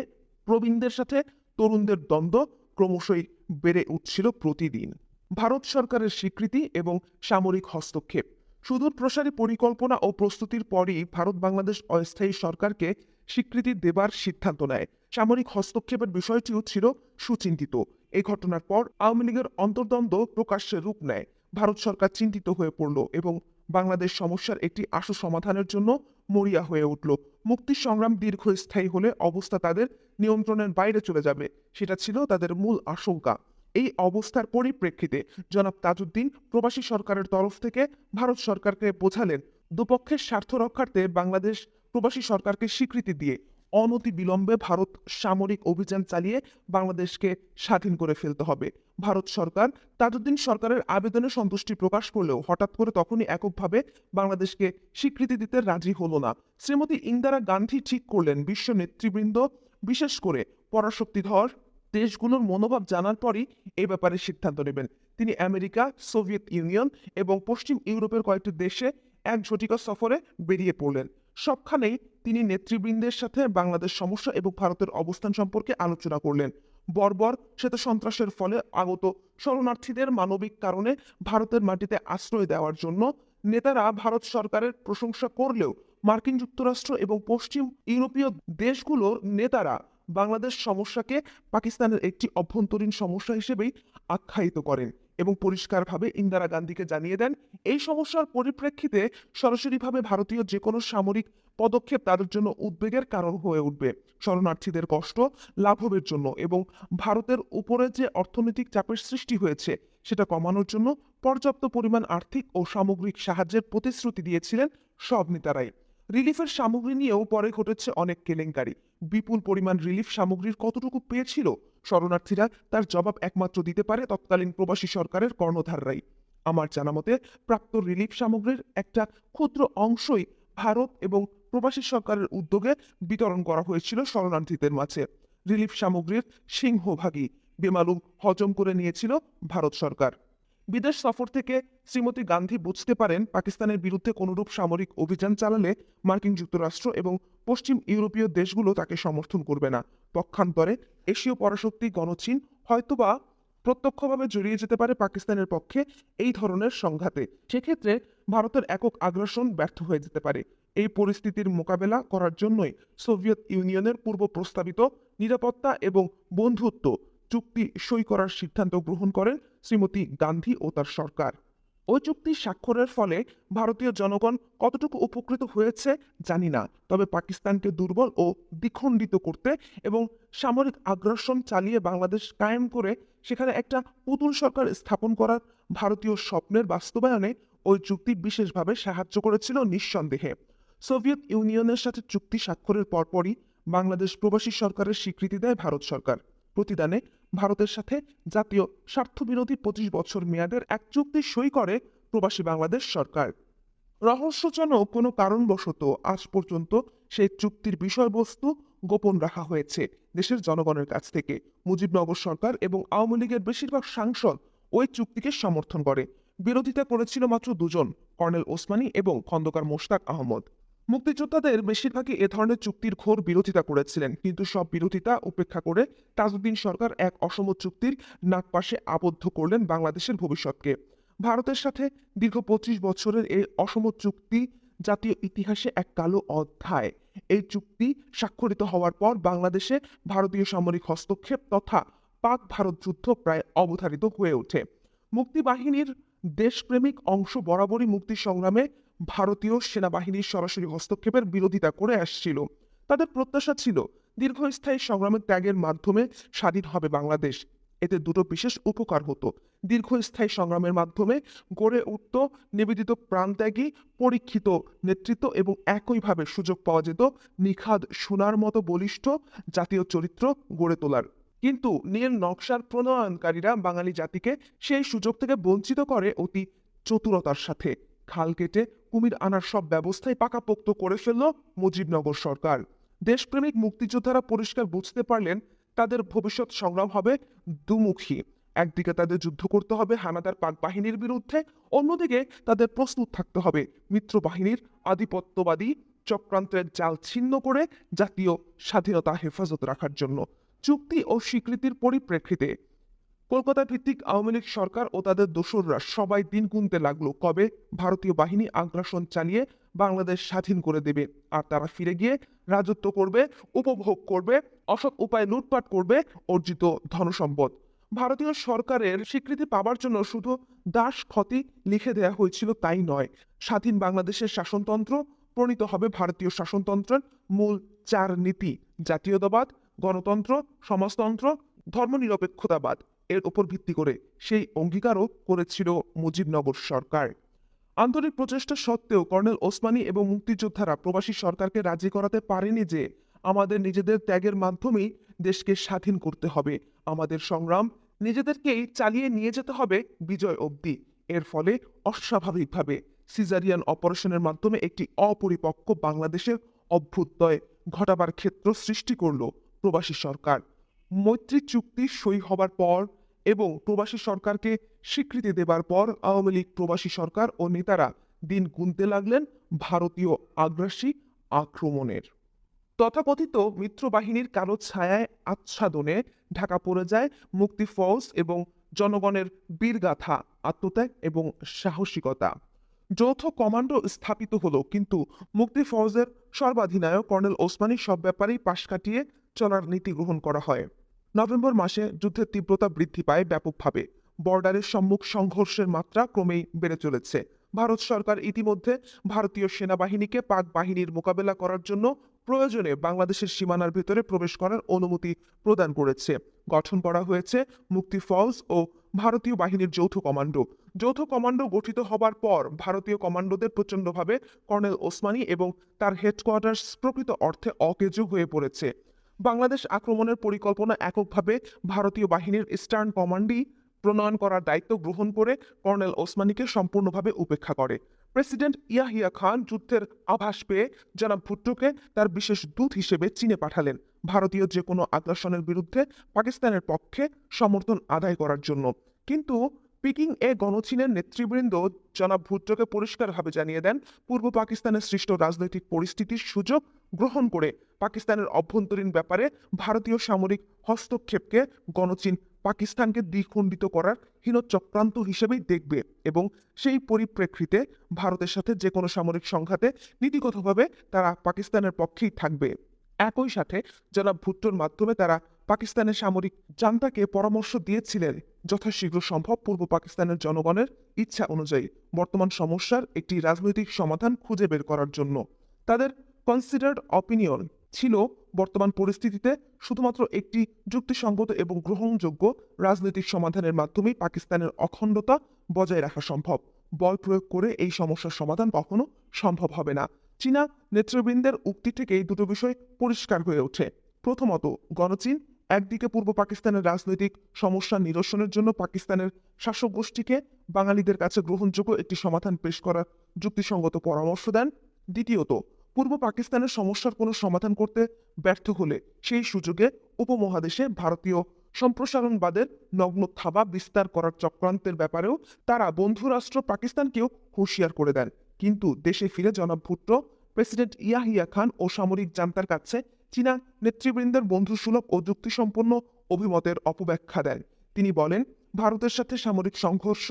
প্রবীণদের সাথে তরুণদের দ্বন্দ্ব ক্রমশই বেড়ে উঠছিল প্রতিদিন। ভারত সরকারের স্বীকৃতি এবং সামরিক হস্তক্ষেপ। সুদূর প্রসারী পরিকল্পনা ও প্রস্তুতির পরই ভারত বাংলাদেশ অস্থায়ী সরকারকে স্বীকৃতি দেবার সিদ্ধান্ত নেয়। সামরিক হস্তক্ষেপের বিষয়টিও ছিল সুচিন্তিত। এই ঘটনার পর আওয়ামী লীগের অন্তর্দ্বন্দ্ব প্রকাশ্যে রূপ নেয়। ভারত সরকার চিন্তিত হয়ে পড়ল এবং বাংলাদেশ সমস্যার একটি আশু সমাধানের জন্য মরিয়া হয়ে উঠল। মুক্তি সংগ্রাম দীর্ঘস্থায়ী হলে অবস্থা তাদের নিয়ন্ত্রণের বাইরে চলে যাবে, সেটা ছিল তাদের মূল আশঙ্কা। এই অবস্থার পরিপ্রেক্ষিতে জনাব তাজউদ্দিন প্রবাসী সরকারের তরফ থেকে ভারত সরকারকে বোঝালেন দুপক্ষের স্বার্থ রক্ষার্থে বাংলাদেশ প্রবাসী সরকারকে স্বীকৃতি দিয়ে অনতি বিলম্বে ভারত সামরিক অভিযান চালিয়ে বাংলাদেশকে স্বাধীন করে ফেলতে হবে। ভারত সরকার তাজউদ্দিন সরকারের আবেদনে সন্তুষ্টি প্রকাশ করলেও হঠাৎ করে তখনই এককভাবে বাংলাদেশকে স্বীকৃতি দিতে রাজি হলো না। শ্রীমতী ইন্দিরা গান্ধী ঠিক করলেন বিশ্ব নেতৃবৃন্দ, বিশেষ করে পরাশক্তিধর দেশগুলোর মনোভাব জানার পরই এই ব্যাপারে সিদ্ধান্ত নেবেন। তিনি আমেরিকা, সোভিয়েত ইউনিয়ন এবং পশ্চিম ইউরোপের কয়েকটি দেশে এক ঝটিকা সফরে বেরিয়ে পড়লেন। সবখানেই তিনি নেতৃবৃন্দের সাথে বাংলাদেশ সমস্যা এবং ভারতের অবস্থান সম্পর্কে আলোচনা করলেন। বর্বর শ্বেত সন্ত্রাসের ফলে আগত শরণার্থীদের মানবিক কারণে ভারতের মাটিতে আশ্রয় দেওয়ার জন্য নেতারা ভারত সরকারের প্রশংসা করলেও মার্কিন যুক্তরাষ্ট্র এবং পশ্চিম ইউরোপীয় দেশগুলোর নেতারা বাংলাদেশ সমস্যাকে পাকিস্তানের একটি অভ্যন্তরীণ সমস্যা হিসেবেই আখ্যায়িত করেন এবং পরিষ্কারভাবে ইন্দিরা গান্ধীকে জানিয়ে দেন এই সমস্যার পরিপ্রেক্ষিতে সরাসরিভাবে ভারতীয় যে কোনো সামরিক পদক্ষেপ তাদের জন্য উদ্বেগের কারণ হয়ে উঠবে। শরণার্থীদের কষ্ট লাঘবের জন্য এবং ভারতের উপরে যে অর্থনৈতিক চাপের সৃষ্টি হয়েছে সেটা কমানোর জন্য পর্যাপ্ত পরিমাণ আর্থিক ও সামগ্রিক সাহায্যের প্রতিশ্রুতি দিয়েছিলেন সব নেতারাই। রিলিফের সামগ্রী নিয়েও পরে ঘটেছে অনেক কেলেঙ্কারি। বিপুল পরিমাণ রিলিফ সামগ্রীর কতটুকু পেয়েছিল শরণার্থীরা, তার জবাব একমাত্র দিতে পারে তৎকালীন প্রবাসী সরকারের কর্ণধাররাই। আমার জানা মতে প্রাপ্ত রিলিফ সামগ্রীর একটা ক্ষুদ্র অংশই ভারত এবং প্রবাসী সরকারের উদ্যোগে বিতরণ করা হয়েছিল শরণার্থীদের মাঝে। রিলিফ সামগ্রীর সিংহভাগই বেমালুম হজম করে নিয়েছিল ভারত সরকার। বিদেশ সফর থেকে শ্রীমতী গান্ধী বুঝতে পারেন পাকিস্তানের বিরুদ্ধে কোনরূপ সামরিক অভিযান চালালে মার্কিন যুক্তরাষ্ট্র এবং পশ্চিম ইউরোপীয় দেশগুলো তাকে সমর্থন করবে না। পক্ষান্তরে এশীয় পরাশক্তি গণচীন হয়তোবা প্রত্যক্ষভাবে জড়িয়ে যেতে পারে পাকিস্তানের পক্ষে এই ধরনের সংঘাতে। সেক্ষেত্রে ভারতের একক আগ্রাসন ব্যর্থ হয়ে যেতে পারে। এই পরিস্থিতির মোকাবেলা করার জন্যই সোভিয়েত ইউনিয়নের পূর্ব প্রস্তাবিত নিরাপত্তা এবং বন্ধুত্ব চুক্তি সই করার সিদ্ধান্ত গ্রহণ করেন শ্রীমতী গান্ধী ও তার সরকার। ওই চুক্তি স্বাক্ষরের ফলে ভারতীয় জনগণ কতটুকু উপকৃত হয়েছে জানি না, তবে পাকিস্তানকে দুর্বল ও দ্বিখণ্ডিত করতে এবং সামরিক আগ্রাসন চালিয়ে বাংলাদেশ কায়েম করে সেখানে একটা পুতুল সরকার স্থাপন করার ভারতীয় স্বপ্নের বাস্তবায়নে ওই চুক্তি বিশেষভাবে সাহায্য করেছিল নিঃসন্দেহে। সোভিয়েত ইউনিয়নের সাথে চুক্তি স্বাক্ষরের পরপরই বাংলাদেশ প্রবাসী সরকারের স্বীকৃতি দেয় ভারত সরকার। প্রতিদানে ভারতের সাথে জাতীয় স্বার্থবিরোধী 25 বছর মেয়াদের এক চুক্তি সই করে প্রবাসী বাংলাদেশ সরকার। রহস্যজনক কোনো কারণবশত আজ পর্যন্ত সেই চুক্তির বিষয়বস্তু গোপন রাখা হয়েছে দেশের জনগণের কাছ থেকে। মুজিবনগর সরকার এবং আওয়ামী লীগের বেশিরভাগ সাংসদ ওই চুক্তিকে সমর্থন করে। বিরোধিতা করেছিল মাত্র দুজন, কর্নেল ওসমানী এবং খন্দকার মোশতাক আহমদ। মুক্তিযোদ্ধাদের বেশিরভাগই এ ধরনের চুক্তির ঘোর বিরোধিতা করেছিলেন, কিন্তু সব বিরোধিতা উপেক্ষা করে তাজউদ্দিন সরকার এক অসম চুক্তির নাগপাশে আবদ্ধ করলেন বাংলাদেশের ভবিষ্যৎকে। ভারতের সাথে দীর্ঘ 25 বছরের এই অসম চুক্তি জাতীয় ইতিহাসে এক কালো অধ্যায়। এই চুক্তি স্বাক্ষরিত হওয়ার পর বাংলাদেশে ভারতীয় সামরিক হস্তক্ষেপ তথা পাক ভারত যুদ্ধ প্রায় অবধারিত হয়ে ওঠে। মুক্তিবাহিনীর দেশপ্রেমিক অংশ বরাবরই মুক্তি সংগ্রামে ভারতীয় সেনাবাহিনীর সরাসরি হস্তক্ষেপের বিরোধিতা করে আসছিল। তাদের প্রত্যাশা ছিল দীর্ঘস্থায়ী সংগ্রামের ত্যাগের মাধ্যমে স্বাধীন হবে বাংলাদেশ। এতে দুটো বিশেষ উপকার হতো। দীর্ঘস্থায়ী সংগ্রামের মাধ্যমে গড়ে উঠত নিবেদিত প্রাণত্যাগী পরীক্ষিত নেতৃত্ব এবং একইভাবে সুযোগ পাওয়া যেত নিখাদ সোনার মতো বলিষ্ঠ জাতীয় চরিত্র গড়ে তোলার। কিন্তু নীল নকশার প্রণয়নকারীরা বাঙালি জাতিকে সেই সুযোগ থেকে বঞ্চিত করে অতি চতুরতার সাথে। খাল কেটে কুমির আনার সব ব্যবস্থাই পাকাপোক্ত করে ফেলল মুজিবনগর সরকার। দেশপ্রেমিক মুক্তিযোদ্ধারা পরিষ্কার বুঝতে পারলেন তাদের ভবিষ্যৎ সংগ্রাম হবে দুমুখী। একদিকে তাদের যুদ্ধ করতে হবে হানাদার পাক বাহিনীর বিরুদ্ধে, অন্যদিকে তাদের প্রস্তুত থাকতে হবে মিত্র বাহিনীর আধিপত্যবাদী চক্রান্তের জাল ছিন্ন করে জাতীয় স্বাধীনতা হেফাজত রাখার জন্য। চুক্তি ও স্বীকৃতির পরিপ্রেক্ষিতে কলকাতা ভিত্তিক আওয়ামী লীগ সরকার ও তাদের দোসররা সবাই দিন গুনতে লাগলো কবে ভারতীয় বাহিনী আগ্রাসন চালিয়ে বাংলাদেশ স্বাধীন করে দেবে, আর তারা ফিরে গিয়ে রাজত্ব করবে, উপভোগ করবে, অসৎ উপায়ে লুটপাট করবে অর্জিত ধনসম্পদ। ভারতীয় সরকারের স্বীকৃতি পাবার জন্য শুধু দাস খতি লিখে দেয়া হয়েছিল তাই নয়, স্বাধীন বাংলাদেশের শাসনতন্ত্র প্রণীত হবে ভারতীয় শাসনতন্ত্রের মূল 4 নীতি: জাতীয়তাবাদ, গণতন্ত্র, সমাজতন্ত্র, ধর্মনিরপেক্ষতাবাদ এর উপর ভিত্তি করে। সেই অঙ্গীকারও করেছিল মুজিবনগর সরকার। আন্তরিক প্রচেষ্টা সত্ত্বেও কর্নেল ওসমানী এবং মুক্তিযোদ্ধারা প্রবাসী সরকারকে রাজি করাতে পারেনি যে আমাদের নিজেদের ত্যাগের মাধ্যমেই দেশকে স্বাধীন করতে হবে, আমাদের সংগ্রাম নিজেদেরকেই চালিয়ে নিয়ে যেতে হবে বিজয় অবধি। এর ফলে অস্বাভাবিকভাবে সিজারিয়ান অপারেশনের মাধ্যমে একটি অপরিপক্ক বাংলাদেশের অভ্যুদয় ঘটাবার ক্ষেত্র সৃষ্টি করল প্রবাসী সরকার। মৈত্রী চুক্তি সই হবার পর এবং প্রবাসী সরকারকে স্বীকৃতি দেবার পর আওয়ামী লীগ প্রবাসী সরকার ও নেতারা দিন গুনতে লাগলেন ভারতীয় আগ্রাসী আক্রমণের। তথাকথিত মিত্রবাহিনীর কালো ছায়ায় আচ্ছাদনে ঢাকা পড়ে যায় মুক্তি ফৌজ এবং জনগণের বীরগাথা, আত্মত্যাগ এবং সাহসিকতা। যৌথ কমান্ডো স্থাপিত হলো, কিন্তু মুক্তি ফৌজের সর্বাধিনায়ক কর্নেল ওসমানী সব ব্যাপারেই পাশ কাটিয়ে চলার নীতি গ্রহণ করা হয়। নভেম্বর মাসে যুদ্ধের তীব্রতা বৃদ্ধি পায় ব্যাপকভাবে। বর্ডারের সম্মুখ সংঘর্ষের মাত্রা ক্রমেই বেড়ে চলেছে। ভারত সরকার ইতিমধ্যে ভারতীয় সেনাবাহিনীকে পাক বাহিনীর মোকাবেলা করার জন্য প্রয়োজনে বাংলাদেশের সীমানার ভেতরে প্রবেশ করার অনুমতি প্রদান করেছে। গঠন করা হয়েছে মুক্তি ফৌজ ও ভারতীয় বাহিনীর যৌথ কমান্ডো। যৌথ কমান্ডো গঠিত হবার পর ভারতীয় কমান্ডোদের প্রচণ্ডভাবে কর্নেল ওসমানী এবং তার হেডকোয়ার্টার্স প্রকৃত অর্থে অকেজো হয়ে পড়েছে। বাংলাদেশ আক্রমণের পরিকল্পনা এককভাবে ভারতীয় বাহিনীর ইস্টার্ন কমান্ডই প্রণয়ন করার দায়িত্ব গ্রহণ করে কর্নেল ওসমানীকে সম্পূর্ণভাবে উপেক্ষা করে। প্রেসিডেন্ট ইয়াহিয়া খান যুদ্ধের আভাস পেয়ে জনাব ভুট্টোকে তার বিশেষ দূত হিসেবে চীনে পাঠালেন ভারতীয় যে কোনো আগ্রাসনের বিরুদ্ধে পাকিস্তানের পক্ষে সমর্থন আদায় করার জন্য। কিন্তু পিকিং এ গণচীনের নেতৃবৃন্দ জনাব ভুট্টোকে পরিষ্কারভাবে জানিয়ে দেন পূর্ব পাকিস্তানের সৃষ্ট রাজনৈতিক পরিস্থিতির সুযোগ গ্রহণ করে পাকিস্তানের অভ্যন্তরীণ ব্যাপারে ভারতীয় সামরিক হস্তক্ষেপকে গণচীন পাকিস্তানকে দ্বিখণ্ডিত করার হীন চক্রান্ত হিসেবেই দেখবে এবং সেই পরিপ্রেক্ষিতে ভারতের সাথে যে কোনো সামরিক সংঘাতে নীতিগতভাবে তারা পাকিস্তানের পক্ষেই থাকবে। একই সাথে জনাব ভুট্টোর মাধ্যমে তারা পাকিস্তানের সামরিক জান্তাকে পরামর্শ দিয়েছিলেন যথাশীঘ্র সম্ভব পূর্ব পাকিস্তানের জনগণের ইচ্ছা অনুযায়ী বর্তমান সমস্যার একটি রাজনৈতিক সমাধান খুঁজে বের করার জন্য। তাদের কনসিডার্ড অপিনিয়ন ছিল বর্তমান পরিস্থিতিতে শুধুমাত্র একটি যুক্তিসঙ্গত এবং গ্রহণযোগ্য রাজনৈতিক সমাধানের মাধ্যমেই পাকিস্তানের অখণ্ডতা বজায় রাখা সম্ভব। বল প্রয়োগ করে এই সমস্যার সমাধান কখনো সম্ভব হবে না। চীনা নেতৃবৃন্দের উক্তি থেকেই দুটো বিষয় পরিষ্কার হয়ে ওঠে। প্রথমত, গণচীন একদিকে পূর্ব পাকিস্তানের রাজনৈতিক সমস্যা নিরসনের জন্য পাকিস্তানের শাসক গোষ্ঠীকে বাঙালিদের কাছে গ্রহণযোগ্য একটি সমাধান পেশ করার যুক্তিসঙ্গত পরামর্শ দেন। দ্বিতীয়ত, পূর্ব পাকিস্তানের সমস্যার কোনো সমাধান করতে ব্যর্থ হলে সেই সুযোগে উপমহাদেশে ভারতীয় সম্প্রসারণবাদের নগ্ন থাবা বিস্তার করার চক্রান্তের ব্যাপারেও তারা বন্ধুরাষ্ট্র পাকিস্তানকেও হুঁশিয়ার করে দেন। কিন্তু দেশে ফিরে জনাব ভুট্টো প্রেসিডেন্ট ইয়াহিয়া খান ও সামরিক জান্তার কাছে চীনা নেতৃবৃন্দের বন্ধুসুলভ ও যুক্তিসম্পন্ন অভিমতের অপব্যাখ্যা দেন। তিনি বলেন, ভারতের সাথে সামরিক সংঘর্ষ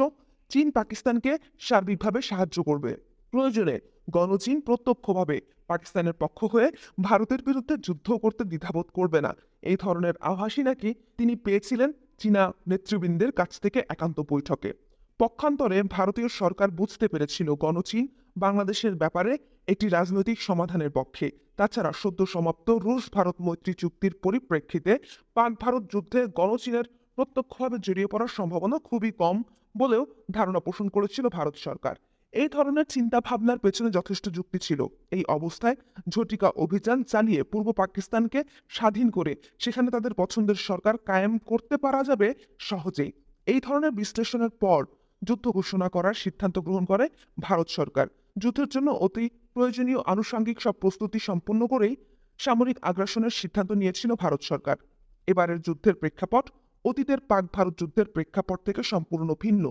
চীন পাকিস্তানকে সার্বিকভাবে সাহায্য করবে। প্রয়োজনে গণচীন প্রত্যক্ষভাবে পাকিস্তানের পক্ষ হয়ে ভারতের বিরুদ্ধে যুদ্ধ করতে দ্বিধাবোধ করবে না। এই ধরনের আভাসই নাকি তিনি পেয়েছিলেন চীনা নেতৃবৃন্দের কাছ থেকে একান্ত বৈঠকে। পক্ষান্তরে ভারতীয় সরকার বুঝতে পেরেছিল গণচীন বাংলাদেশের ব্যাপারে একটি রাজনৈতিক সমাধানের পক্ষে। তাছাড়া সদ্য সমাপ্ত রুশ ভারত মৈত্রী চুক্তির পরিপ্রেক্ষিতে পাক ভারত যুদ্ধে গণচীনের প্রত্যক্ষভাবে জড়িয়ে পড়ার সম্ভাবনা খুবই কম বলেও ধারণা পোষণ করেছিল ভারত সরকার। এই ধরনের চিন্তা ভাবনার পেছনে যথেষ্ট যুক্তি ছিল। এই অবস্থায় ঝটিকা অভিযান চালিয়ে পূর্ব পাকিস্তানকে স্বাধীন করে সেখানে তাদের পছন্দের সরকার কায়েম করতে পারা যাবে সহজেই। এই ধরনের বিশ্লেষণের পর যুদ্ধ ঘোষণা করার সিদ্ধান্ত গ্রহণ করে ভারত সরকার। যুদ্ধের জন্য অতি প্রয়োজনীয় আনুষঙ্গিক সব প্রস্তুতি সম্পন্ন করেই সামরিক আগ্রাসনের সিদ্ধান্ত নিয়েছিল ভারত সরকার। এবারের যুদ্ধের প্রেক্ষাপট অতীতের পাক ভারত যুদ্ধের প্রেক্ষাপট থেকে সম্পূর্ণ ভিন্ন।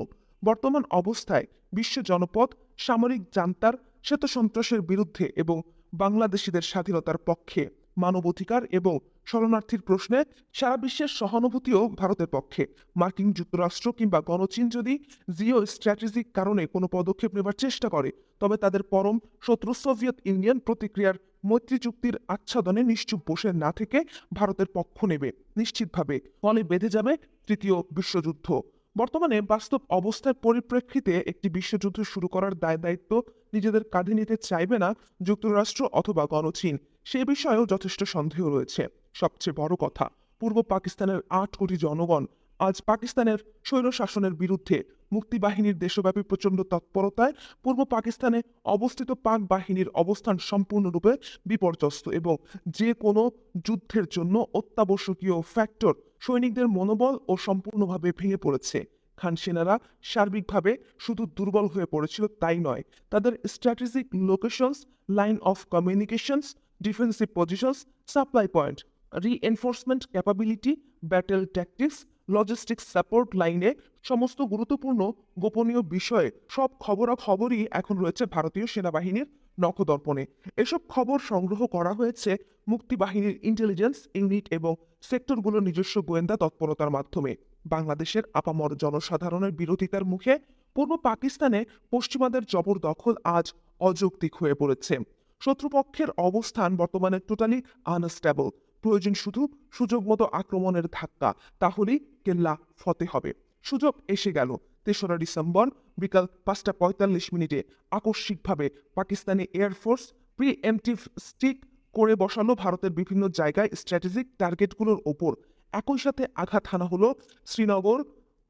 বর্তমান অবস্থায় বিশ্ব জনপদ সামরিক জান্তার শ্বেতসন্ত্রাসের বিরুদ্ধে এবং বাংলাদেশিদের স্বাধীনতার পক্ষে, মানবাধিকার এবং শরণার্থীর প্রশ্নে সারা বিশ্বের সহানুভূতিও ভারতের পক্ষে। মার্কিন যুক্তরাষ্ট্র কিংবা গণচীন যদি জিও স্ট্র্যাটেজিক কারণে কোনো পদক্ষেপ নেবার চেষ্টা করে, তবে তাদের পরম শত্রু সোভিয়েত ইউনিয়ন প্রতিক্রিয়ার মৈত্রী চুক্তির আচ্ছাদনে নিশ্চুপ বসে না থেকে ভারতের পক্ষ নেবে নিশ্চিতভাবে। ফলে বেঁধে যাবে তৃতীয় বিশ্বযুদ্ধ। বর্তমানে বাস্তব অবস্থার পরিপ্রেক্ষিতে একটি বিশ্বযুদ্ধ শুরু করার দায়-দায়িত্ব নিজেদের কাঁধে নিতে চাইবে না যুক্তরাষ্ট্র অথবা গণচীন, সে বিষয়েও যথেষ্ট সন্দেহ রয়েছে। সবচেয়ে বড় কথা, পূর্ব পাকিস্তানের ৮ কোটি জনগণ আজ পাকিস্তানের স্বৈরশাসনের বিরুদ্ধে মুক্তিবাহিনীর দেশব্যাপী প্রচণ্ড তৎপরতায় পূর্ব পাকিস্তানে অবস্থিত পাক বাহিনীর অবস্থান সম্পূর্ণরূপে বিপর্যস্ত এবং যে কোনো যুদ্ধের জন্য অত্যাবশ্যকীয় ফ্যাক্টর সৈনিকদের মনোবল ও সম্পূর্ণভাবে ভেঙে পড়েছে। খান সেনারা সার্বিকভাবে শুধু দুর্বল হয়ে পড়েছিল তাই নয়, তাদের strategic locations, line of communications, defensive positions, supply point, reinforcement capability, battle tactics, logistics support লাইনে সমস্ত গুরুত্বপূর্ণ গোপনীয় বিষয়ে সব খবরাখবরই এখন রয়েছে ভারতীয় সেনাবাহিনীর নখদর্পণে। এসব খবর সংগ্রহ করা হয়েছে মুক্তিবাহিনীর ইন্টেলিজেন্স ইউনিট এবং সেক্টরগুলোর নিজস্ব গোয়েন্দা তৎপরতার মাধ্যমে। বাংলাদেশের আপামর জনসাধারণের বিরোধিতার মুখে পূর্ব পাকিস্তানে পশ্চিমাদের জবরদখল আজ অযৌক্তিক হয়ে পড়েছে। শত্রুপক্ষের অবস্থান বর্তমানে টোটালি আনস্টেবল। প্রয়োজন শুধু সুযোগ মতো আক্রমণের ধাক্কা, তাহলেই কেল্লা ফতে হবে। সুযোগ এসে গেল। ৩রা ডিসেম্বর বিকাল ৫টা ৪৫ আকস্মিকভাবে পাকিস্তানি এয়ারফোর্স প্রিএমটিভ স্টিক করে বসালো ভারতের বিভিন্ন জায়গায় স্ট্র্যাটেজিক টার্গেটগুলোর ওপর। একই সাথে আঘাত হানা হলো শ্রীনগর,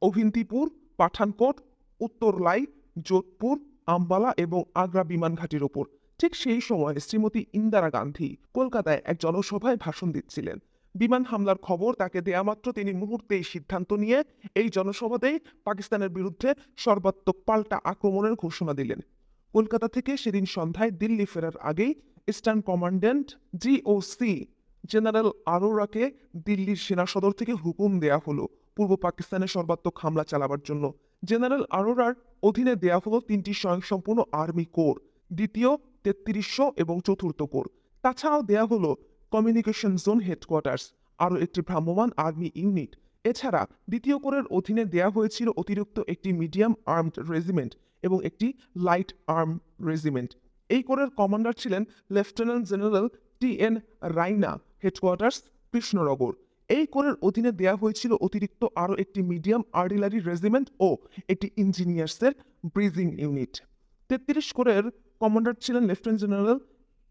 অভিন্তিপুর, পাঠানকোট, উত্তরলাই, যোধপুর, আম্বালা এবং আগ্রা বিমান ঘাঁটির ওপর। ঠিক সেই সময় শ্রীমতী ইন্দিরা গান্ধী কলকাতায় এক জনসভায় ভাষণ দিচ্ছিলেন। বিমান হামলার খবর তাকে দেয়া মাত্র তিনি মুহূর্তেই সিদ্ধান্ত নিয়ে এই জনসভাতেই পাকিস্তানের বিরুদ্ধে সর্বাত্মক পাল্টা আক্রমণের ঘোষণা দিলেন। কলকাতা থেকে সেদিন সন্ধ্যায় দিল্লি ফেরার আগেই ইস্টার্ন কমান্ড্যান্ট জিওসি জেনারেল আরোরাকে দিল্লির সেনা সদর থেকে হুকুম দেয়া হলো পূর্ব পাকিস্তানে সর্বাত্মক হামলা চালাবার জন্য। জেনারেল আরোরার অধীনে দেয়া হলো 3টি স্বয়ংসম্পূর্ণ আর্মি কোর, 2য়, 3300 এবং 4র্থ কোর। তাছাড়াও দেয়া হলো কমিউনিকেশন জোন হেডকোয়ার্টার্স, আরও একটি ভ্রাম্যমাণ আর্মি ইউনিট। এছাড়া 2য় কোরের অধীনে দেয়া হয়েছিল অতিরিক্ত একটি মিডিয়াম আর্মড রেজিমেন্ট এবং একটি লাইট আর্ম রেজিমেন্ট। এই কোরের কমান্ডার ছিলেন lieutenant general TN Raina, headquarters Krishnanagar. এই কোরের অধীনে দেয়া হয়েছিল অতিরিক্ত আরও একটি মিডিয়াম আর্টিলারি রেজিমেন্ট ও একটি ইঞ্জিনিয়ার্সের ব্রিজিং ইউনিট। 33 কোরের কমান্ডার ছিলেন lieutenant general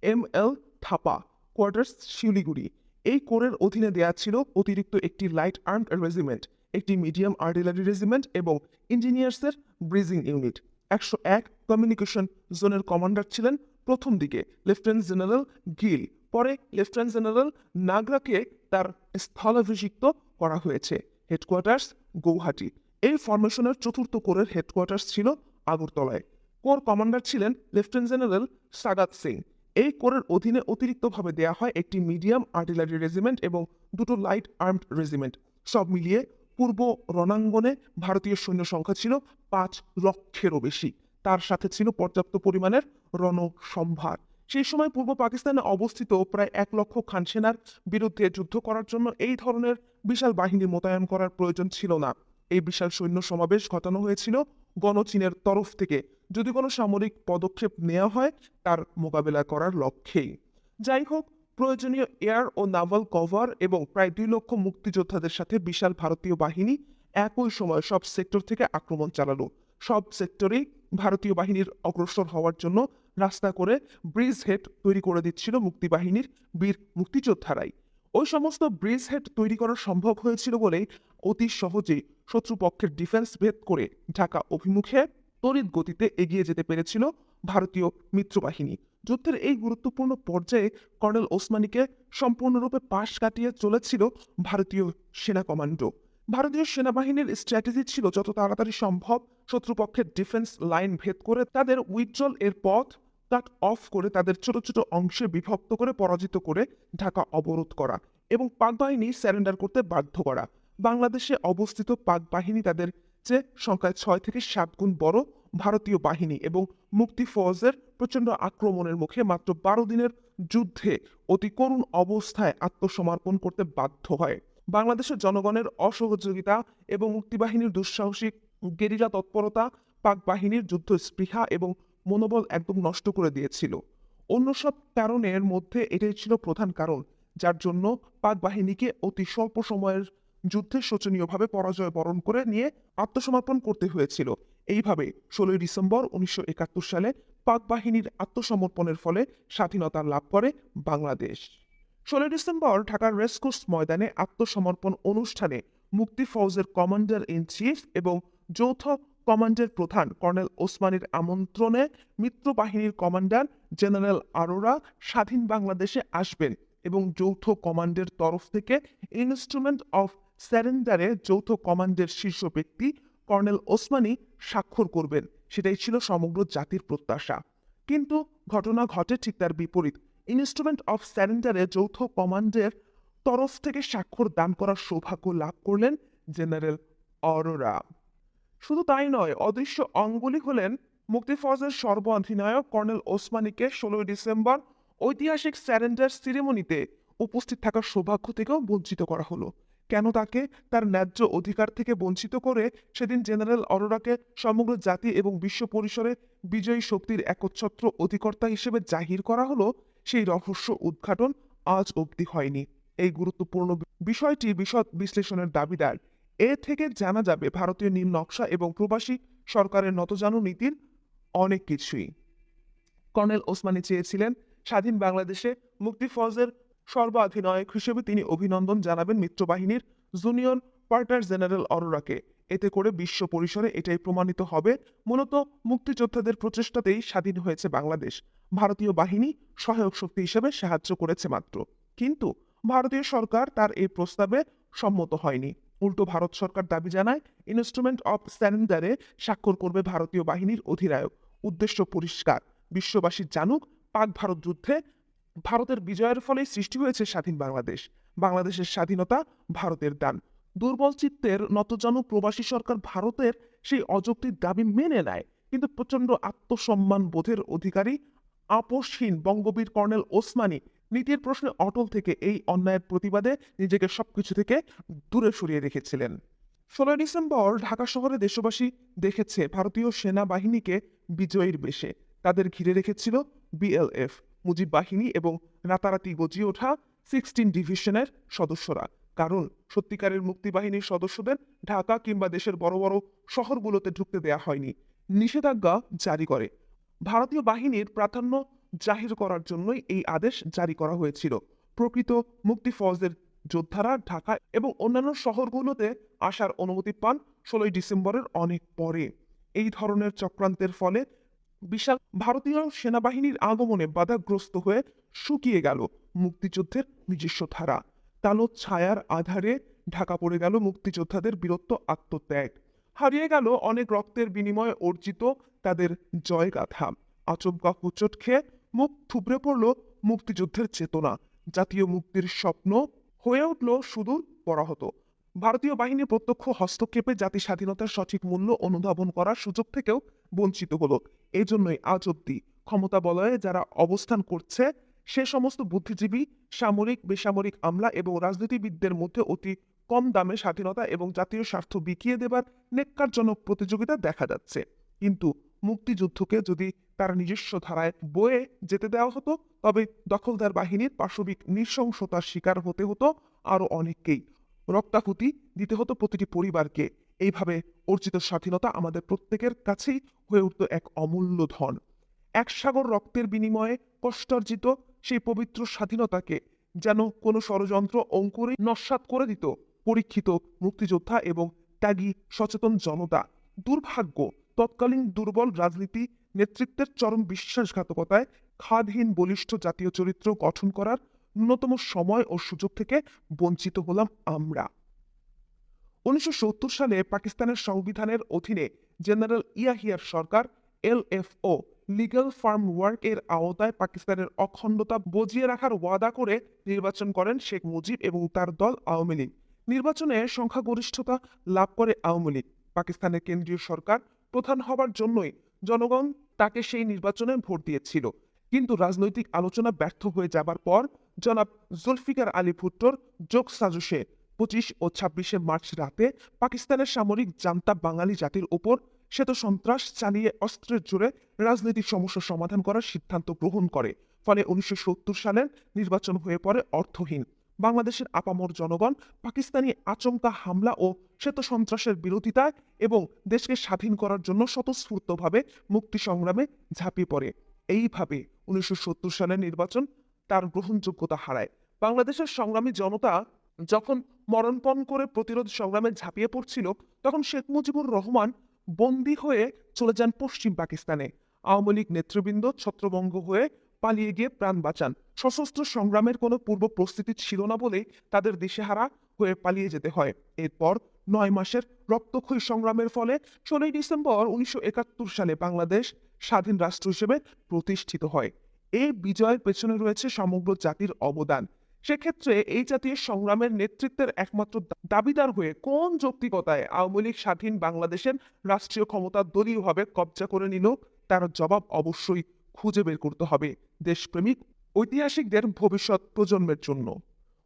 ML Thapa, quarters Siliguri. এই কোরের অধীনে দেয়া ছিল অতিরিক্ত একটি লাইট আর্মড রেজিমেন্ট, একটি মিডিয়াম আর্টিলারি রেজিমেন্ট এবং ইঞ্জিনিয়ার্সের ব্রিজিং ইউনিট। 101 কমিউনিকেশন জোনের কমান্ডার ছিলেন প্রথম দিকে লেফটেন্যান্ট জেনারেল গিল, পরে লেফটেন্যান্ট জেনারেল নাগরাকে তার স্থলাভিষিক্ত করা হয়েছে। হেডকোয়ার্টার্স গৌহাটি। এই ফরমেশনের চতুর্থ কোরের হেডকোয়ার্টার্স ছিল আগরতলায়। কোর কমান্ডার ছিলেন লেফটেন্যান্ট জেনারেল সাগাত সিং। এই কোরের অধীনে অতিরিক্তভাবে দেয়া হয় একটি মিডিয়াম আর্টিলারি রেজিমেন্ট এবং দুটো লাইট আর্মড রেজিমেন্ট। সব মিলিয়ে পূর্ব রণাঙ্গনে ভারতীয় সৈন্য সংখ্যা ছিল 5 লক্ষেরও বেশি। তার সাথে ছিল পর্যাপ্ত পরিমাণের রণসম্ভার। সেই সময় পূর্ব পাকিস্তানে অবস্থিত প্রায় 1 লক্ষ খান সেনার বিরুদ্ধে যুদ্ধ করার জন্য এই ধরনের বিশাল বাহিনী মোতায়েন করার প্রয়োজন ছিল না। এই বিশাল সৈন্য সমাবেশ ঘটানো হয়েছিল গণচীনের তরফ থেকে, যদি কোনো সামরিক পদক্ষেপ নেওয়া হয় তার মোকাবেলা করার লক্ষ্যেই। যাই হোক, প্রয়োজনীয় এয়ার ও নাভাল কভার এবং প্রায় 2 লক্ষ মুক্তিযোদ্ধাদের সাথে বিশাল ভারতীয় বাহিনী একই সময় সব সেক্টর থেকে আক্রমণ চালালো। সব সেক্টরেই ভারতীয় বাহিনীর অগ্রসর হওয়ার জন্য রাস্তা করে ব্রিজ হেড তৈরি করে দিচ্ছিল মুক্তিবাহিনীর বীর মুক্তিযোদ্ধারাই। ওই সমস্ত ব্রিজ হেড তৈরি করা সম্ভব হয়েছিল বলেই অতি সহজেই শত্রুপক্ষের ডিফেন্স ভেদ করে ঢাকা অভিমুখে তড়িৎ গতিতে এগিয়ে যেতে পেরেছিল ভারতীয় মিত্রবাহিনী। যুদ্ধের এই গুরুত্বপূর্ণ পর্যায়ে কর্নেল ওসমানীকে সম্পূর্ণরূপে পাশ কাটিয়ে চলেছিল ভারতীয় সেনা কমান্ডো। ভারতীয় সেনাবাহিনীর স্ট্র্যাটেজি ছিল যত তাড়াতাড়ি সম্ভব শত্রুপক্ষের ডিফেন্স লাইন ভেদ করে তাদের উইথড্রল এর পথ কাট অফ করে তাদের ছোট ছোট অংশে বিভক্ত করে পরাজিত করে ঢাকা অবরোধ করা এবং পাক বাহিনী স্যারেন্ডার করতে বাধ্য করা। বাংলাদেশে অবস্থিত পাক বাহিনী তাদের চেয়ে সংখ্যায় 6 থেকে 7 গুণ বড় ভারতীয় বাহিনী এবং মুক্তি ফৌজের প্রচণ্ড আক্রমণের মুখে মাত্র 12 দিনের যুদ্ধে অতি করুণ অবস্থায় আত্মসমর্পণ করতে বাধ্য হয়। বাংলাদেশের জনগণের অসহযোগিতা এবং মুক্তিবাহিনীর দুঃসাহসিক গেরিলা তৎপরতা পাক বাহিনীর যুদ্ধ স্পৃহা এবং মনোবল একদম নষ্ট করে দিয়েছিল। অন্য সব কারণের মধ্যে এটাই ছিল প্রধান কারণ, যার জন্য পাক বাহিনীকে অতি স্বল্প সময়ের যুদ্ধে শোচনীয়ভাবে পরাজয় বরণ করে নিয়ে আত্মসমর্পণ করতে হয়েছিল। এইভাবে 16 ডিসেম্বর 1971 সালে পাক বাহিনীর আত্মসমর্পণের ফলে স্বাধীনতা লাভ করে বাংলাদেশ। 16 ডিসেম্বর ঢাকার রেসকোর্স ময়দানে আত্মসমর্পণ অনুষ্ঠানে মুক্তি ফৌজের কমান্ডার ইন চিফ এবং যৌথ কমান্ডের প্রধান কর্নেল ওসমানীর আমন্ত্রণে মিত্রবাহিনীর কমান্ডার জেনারেল আরোরা স্বাধীন বাংলাদেশে আসবেন এবং যৌথ কমান্ডের তরফ থেকে ইনস্ট্রুমেন্ট অফ স্যারেন্ডারে যৌথ কমান্ডের শীর্ষ ব্যক্তি কর্নেল ওসমানী স্বাক্ষর করবেন। সেটাই ছিল সমগ্র জাতির প্রত্যাশা। কিন্তু ঘটনা ঘটে ঠিক তার বিপরীত। ইনস্ট্রুমেন্ট অফ স্যারেন্ডারে যৌথ কমান্ডের তরফ থেকে স্বাক্ষর দান করার সৌভাগ্য লাভ করলেন জেনারেল অরোরা। শুধু তাই নয়, অদৃশ্য অঙ্গুলি হলেন মুক্তি ফৌজের সর্বাধিনায়ক কর্নেল ওসমানীকে 16 ডিসেম্বর ঐতিহাসিক স্যারেন্ডার সিরিমনিতে উপস্থিত থাকার সৌভাগ্য থেকেও বঞ্চিত করা হলো। কেন তাকে তার ন্যায্য অধিকার থেকে বঞ্চিত করে সেদিন জেনারেল অরোরাকে সমগ্র জাতি এবং বিশ্ব পরিসরে বিজয়ী শক্তির একচ্ছত্র অধিকর্তা হিসেবে জাহির করা হলো, সেই রহস্য উদ্ঘাটন আজ অবধি হয়নি। এই গুরুত্বপূর্ণ বিষয়টি বিশদ বিশ্লেষণের দাবিদার। এ থেকে জানা যাবে ভারতীয় নীল নকশা এবং প্রবাসী সরকারের নতজানু নীতির অনেক কিছুই। কর্নেল ওসমানী চেয়েছিলেন স্বাধীন বাংলাদেশে মুক্তি ফৌজের সর্বাধিনায়ক হিসেবে তিনি অভিনন্দন জানাবেন মিত্রবাহিনীর জুনিয়র পার্টার জেনারেল অরোরাকে। এতে করে বিশ্ব পরিসরে এটাই প্রমাণিত হবে মূলত মুক্তিযোদ্ধাদের প্রচেষ্টাতেই স্বাধীন হয়েছে বাংলাদেশ। ভারতীয় বাহিনী সহায়ক শক্তি হিসেবে সাহায্য করেছে মাত্র। কিন্তু ভারতীয় সরকার তার এই প্রস্তাবে সম্মত হয়নি। উল্টো ভারত সরকার দাবি জানায় ইনস্ট্রুমেন্ট অফ স্যারেন্ডারে স্বাক্ষর করবে ভারতীয় বাহিনীর অধিনায়ক। উদ্দেশ্য পরিষ্কার, বিশ্ববাসী জানুক পাক ভারত যুদ্ধে ভারতের বিজয়ের ফলেই সৃষ্টি হয়েছে স্বাধীন বাংলাদেশ। বাংলাদেশের স্বাধীনতা ভারতের দান। দুর্বল চিত্তের নতজানু প্রবাসী সরকার ভারতের সেই অযৌক্তিক দাবি মেনে নেয়, কিন্তু প্রচণ্ড আত্মসম্মান বোধের অধিকারী আপোষহীন বঙ্গবীর কর্নেল ওসমানী নীতির প্রশ্নে অটল থেকে এই অন্যায়ের প্রতিবাদে নিজেকে সবকিছু থেকে দূরে সরিয়ে রেখেছিলেন। 16 ডিসেম্বর ঢাকা শহরে দেশবাসী দেখেছে ভারতীয় সেনাবাহিনীকে বিজয়ীর বেশে। তাদের ঘিরে রেখেছিল বিএলএফ, মুজিব বাহিনী এবং রাতারাতি গজিয়ে ওঠা 16 ডিভিশনের সদস্যরা। কারণ সত্যিকারের মুক্তিবাহিনীর সদস্যদের ঢাকা কিংবা দেশের বড় বড় শহরগুলোতে ঢুকতে দেয়া হয়নি, নিষেধাজ্ঞা জারি করে। ভারতীয় বাহিনীর প্রাধান্য জাহির করার জন্যই এই আদেশ জারি করা হয়েছিল। প্রকৃত মুক্তি ফৌজের যোদ্ধারা ঢাকা এবং অন্যান্য শহরগুলোতে আসার অনুমতি পান 16 ডিসেম্বরের অনেক পরে। এই ধরনের চক্রান্তের ফলে বিশাল ভারতীয় সেনাবাহিনীর আগমনে বাধাগ্রস্ত হয়ে শুকিয়ে গেল মুক্তিযুদ্ধের নিজস্ব ধারা। কালো ছায়ার আধারে ঢাকা পড়ে গেল মুক্তিযোদ্ধাদের বীরত্ব, আত্মত্যাগ। হারিয়ে গেল অনেক রক্তের বিনিময়ে অর্জিত তাদের জয়গাথা। আচমকা হোঁচট খেয়ে মুখ থুবড়ে পড়ল মুক্তিযুদ্ধের চেতনা। জাতীয় মুক্তির স্বপ্ন হয়ে উঠল সুদূর পরাহত। ভারতীয় বাহিনীর প্রত্যক্ষ হস্তক্ষেপে জাতি স্বাধীনতার সঠিক মূল্য অনুধাবন করার সুযোগ থেকেও বঞ্চিত হলো। এজন্যই আজ অব্দি ক্ষমতা বলয়ে যারা অবস্থান করছে, সে সমস্ত বুদ্ধিজীবী, সামরিক, বেসামরিক আমলা এবং রাজনীতিবিদদের মধ্যে অতি কম দামে স্বাধীনতা এবং জাতীয় স্বার্থ বিকিয়ে দেবার নেক্কারজনক প্রতিযোগিতা দেখা যাচ্ছে। কিন্তু মুক্তিযুদ্ধকে যদি তার নিজস্ব ধারায় বয়ে যেতে দেওয়া হতো, তবে দখলদার বাহিনীর পাশবিক নৃশংসতার শিকার হতে হতো আরো অনেককেই। রক্তাহুতি দিতে হতো প্রতিটি পরিবারকে। এইভাবে অর্জিত স্বাধীনতা আমাদের প্রত্যেকের কাছেই হয়ে উঠত এক অমূল্য ধন। এক সাগর রক্তের বিনিময়ে কষ্টার্জিত সেই পবিত্র স্বাধীনতাকে যেন কোনো ষড়যন্ত্র অঙ্কুরে নস্যাৎ করে দিত পরীক্ষিত মুক্তিযোদ্ধা এবং ত্যাগী সচেতন জনতা। দুর্ভাগ্য, তৎকালীন দুর্বল রাজনীতি নেতৃত্বের চরম বিশ্বাসঘাতকতায় খাদহীন বলিষ্ঠ জাতীয় চরিত্র গঠন করার ন্যূনতম সময় ও সুযোগ থেকে বঞ্চিত হলাম আমরা। 1970 সালে পাকিস্তানের সংবিধানের অধীনে জেনারেল ইয়াহিয়ার সরকার এলএফও লিগ্যাল ফার্ম ওয়ার্ক এর আওতায় পাকিস্তানের অখণ্ডতা বজিয়ে রাখার ওয়াদা করে নির্বাচন করেন শেখ মুজিব এবং তার দল আওয়ামী লীগ। নির্বাচনে সংখ্যাগরিষ্ঠতা লাভ করে আওয়ামী লীগ। পাকিস্তানের কেন্দ্রীয় সরকার প্রধান হবার জন্যই জনগণ তাকে সেই নির্বাচনে ভোট দিয়েছিল। কিন্তু রাজনৈতিক আলোচনা ব্যর্থ হয়ে যাবার পর জনাব জুলফিকার আলী ভুট্টোর যোগ সাজশে 25 ও 26 মার্চ রাতে পাকিস্তানের সামরিক জান্তা বাঙালি জাতির উপর শ্বেত সন্ত্রাস চালিয়ে অস্ত্রের জোরে রাজনৈতিক সমস্যা সমাধান করার সিদ্ধান্ত গ্রহণ করে। ফলে 1970 সালের নির্বাচন হয়ে পড়ে অর্থহীন। বাংলাদেশের আপামর জনগণ পাকিস্তানি আচমকা হামলা ও শ্বেত সন্ত্রাসের বিরোধিতায় এবং দেশকে স্বাধীন করার জন্য স্বতঃস্ফূর্তভাবে মুক্তি সংগ্রামে ঝাঁপিয়ে পড়ে। এইভাবে 1970 সালের নির্বাচন তার গ্রহণযোগ্যতা হারায়। বাংলাদেশের সংগ্রামী জনতা যখন মরণপণ করে প্রতিরোধ সংগ্রামে ঝাঁপিয়ে পড়ছিল, তখন শেখ মুজিবুর রহমান বন্দী হয়ে চলে যান পশ্চিম পাকিস্তানে। আওয়ামী লীগ নেতৃবৃন্দ ছত্রভঙ্গ হয়ে পালিয়ে গিয়ে প্রাণ বাঁচান। সশস্ত্র সংগ্রামের কোনো পূর্ব প্রস্তুতি ছিল না বলেই তাদের দিশেহারা হয়ে পালিয়ে যেতে হয়। এরপর 9 মাসের রক্তক্ষয়ী সংগ্রামের ফলে 16 ডিসেম্বর 1971 সালে বাংলাদেশ স্বাধীন রাষ্ট্র হিসেবে প্রতিষ্ঠিত হয়। এই বিজয়ের পেছনে রয়েছে সমগ্র জাতির অবদান। সেক্ষেত্রে এই জাতীয় সংগ্রামের নেতৃত্বের একমাত্র দাবিদার হয়ে কোন যৌক্তিকতায় আওয়ামী লীগ স্বাধীন বাংলাদেশের রাষ্ট্রীয় ক্ষমতা দলীয়ভাবে কবজা করে নিল, তার জবাব অবশ্যই খুঁজে বের করতে হবে দেশপ্রেমিক ঐতিহাসিকদের ভবিষ্যৎ প্রজন্মের জন্য।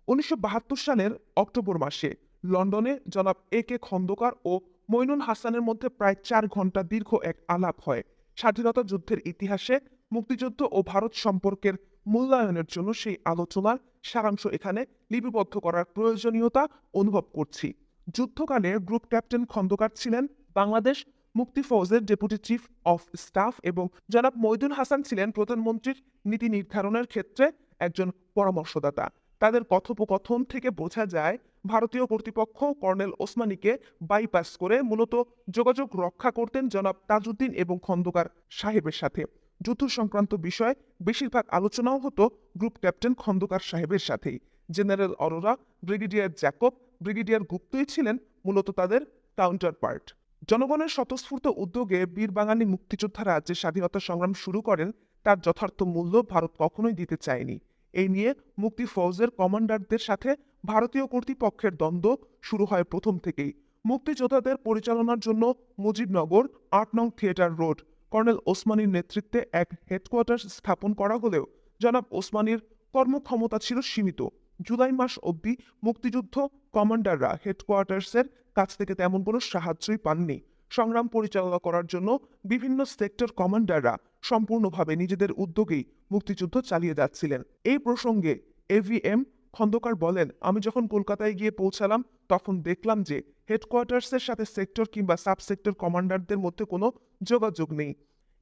1972 সালের অক্টোবর মাসে লন্ডনে জনাব A.K. খন্দকার ও মইনুল হাসানের মধ্যে প্রায় 4 ঘন্টা দীর্ঘ এক আলাপ হয়। স্বাধীনতা যুদ্ধের ইতিহাসে মুক্তিযুদ্ধ ও ভারত সম্পর্কের মূল্যায়নের জন্য সেই আলোচনার সারাংশ এখানে লিপিবদ্ধ করার প্রয়োজনীয়তা অনুভব করছি। যুদ্ধকালে গ্রুপ ক্যাপ্টেন খন্দকার ছিলেন বাংলাদেশ মুক্তি ফৌজের ডেপুটি চিফ অফ স্টাফ এবং জনাব মইদুল হাসান ছিলেন প্রধানমন্ত্রীর নীতি নির্ধারণের ক্ষেত্রে একজন পরামর্শদাতা। তাদের কথোপকথন থেকে বোঝা যায় ভারতীয় কর্তৃপক্ষ কর্নেল ওসমানীকে বাইপাস করে মূলত যোগাযোগ রক্ষা করতেন জনাব তাজউদ্দিন এবং খন্দকার সাহেবের সাথে। যুদ্ধ সংক্রান্ত বিষয়ে বেশিরভাগ আলোচনাও হতো গ্রুপ ক্যাপ্টেন খন্দকার সাহেবের সাথেই। General Aurora, brigadier Jacob, brigadier গুপ্তই ছিলেন মূলত তাদের কাউন্টার পার্ট। জনগণের স্বতঃস্ফূর্ত উদ্যোগে বীর বাঙালি মুক্তিযোদ্ধারা যে স্বাধীনতা সংগ্রাম শুরু করেন, তার যথার্থ মূল্য ভারত কখনোই দিতে চায়নি। এই নিয়ে মুক্তি ফৌজের কমান্ডারদের সাথে ভারতীয় কর্তৃপক্ষের দ্বন্দ্ব শুরু হয় প্রথম থেকেই। মুক্তিযোদ্ধাদের পরিচালনার জন্য মুজিবনগর 8 নং থিয়েটার রোড কর্নেল ওসমানীর নেতৃত্বে এক হেডকোয়ার্টার স্থাপন করা হলেও জনাব ওসমানীর কর্মক্ষমতা ছিল সীমিত। জুলাই মাস অবধি মুক্তিযুদ্ধ কমান্ডাররা হেডকোয়ার্টার্সের কাছ থেকে তেমন কোনো সাহায্যই পাননি। সংগ্রাম পরিচালনা করার জন্য বিভিন্ন সেক্টর কমান্ডাররা সম্পূর্ণভাবে নিজেদের উদ্যোগেই মুক্তিযুদ্ধ চালিয়ে যাচ্ছিলেন। এই প্রসঙ্গে এভিএম খন্দকার বলেন, আমি যখন কলকাতায় গিয়ে পৌঁছালাম তখন দেখলাম যে হেডকোয়ার্টার্সের সাথে সেক্টর কিংবা সাব সেক্টর কমান্ডারদের মধ্যে কোনো যোগাযোগ নেই।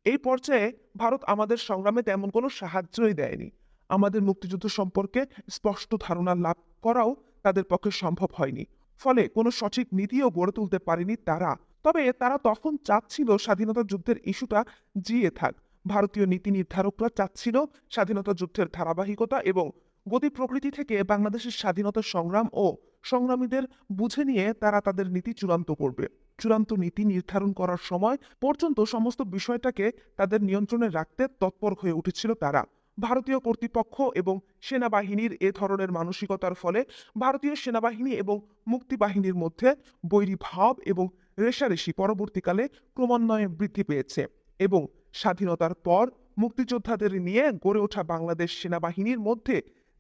এই পর্যায়ে ভারত আমাদের সংগ্রামে তেমন কোনো সাহায্যই দেয়নি। আমাদের মুক্তিযুদ্ধ সম্পর্কে স্পষ্ট ধারণা লাভ করাও তাদের পক্ষে সম্ভব হয়নি। ফলে কোনো সঠিক নীতিও গড়ে তুলতে পারেনি তারা। তবে তারা তখন চাচ্ছিল স্বাধীনতা যুদ্ধের ইস্যুটা জিয়ে থাক। ভারতীয় নীতি নির্ধারকরা চাচ্ছিল স্বাধীনতা যুদ্ধের ধারাবাহিকতা এবং গতি প্রকৃতি থেকে বাংলাদেশের স্বাধীনতা সংগ্রাম ও সংগ্রামীদের বুঝে নিয়ে তারা তাদের নীতি চূড়ান্ত করবে। চূড়ান্ত নীতি নির্ধারণ করার সময় পর্যন্ত সমস্ত বিষয়টাকে তাদের নিয়ন্ত্রণে রাখতে তৎপর হয়ে উঠেছিল তারা। ভারতীয় কর্তৃপক্ষ এবং সেনাবাহিনীর এ ধরনের মানসিকতার ফলে ভারতীয় সেনাবাহিনী এবং মুক্তিবাহিনীর মধ্যে বৈরী ভাব এবং রেষারেষি পরবর্তীকালে ক্রমান্বয়ে বৃদ্ধি পেয়েছে এবং স্বাধীনতার পর মুক্তিযোদ্ধাদের নিয়ে গড়ে ওঠা বাংলাদেশ সেনাবাহিনীর মধ্যে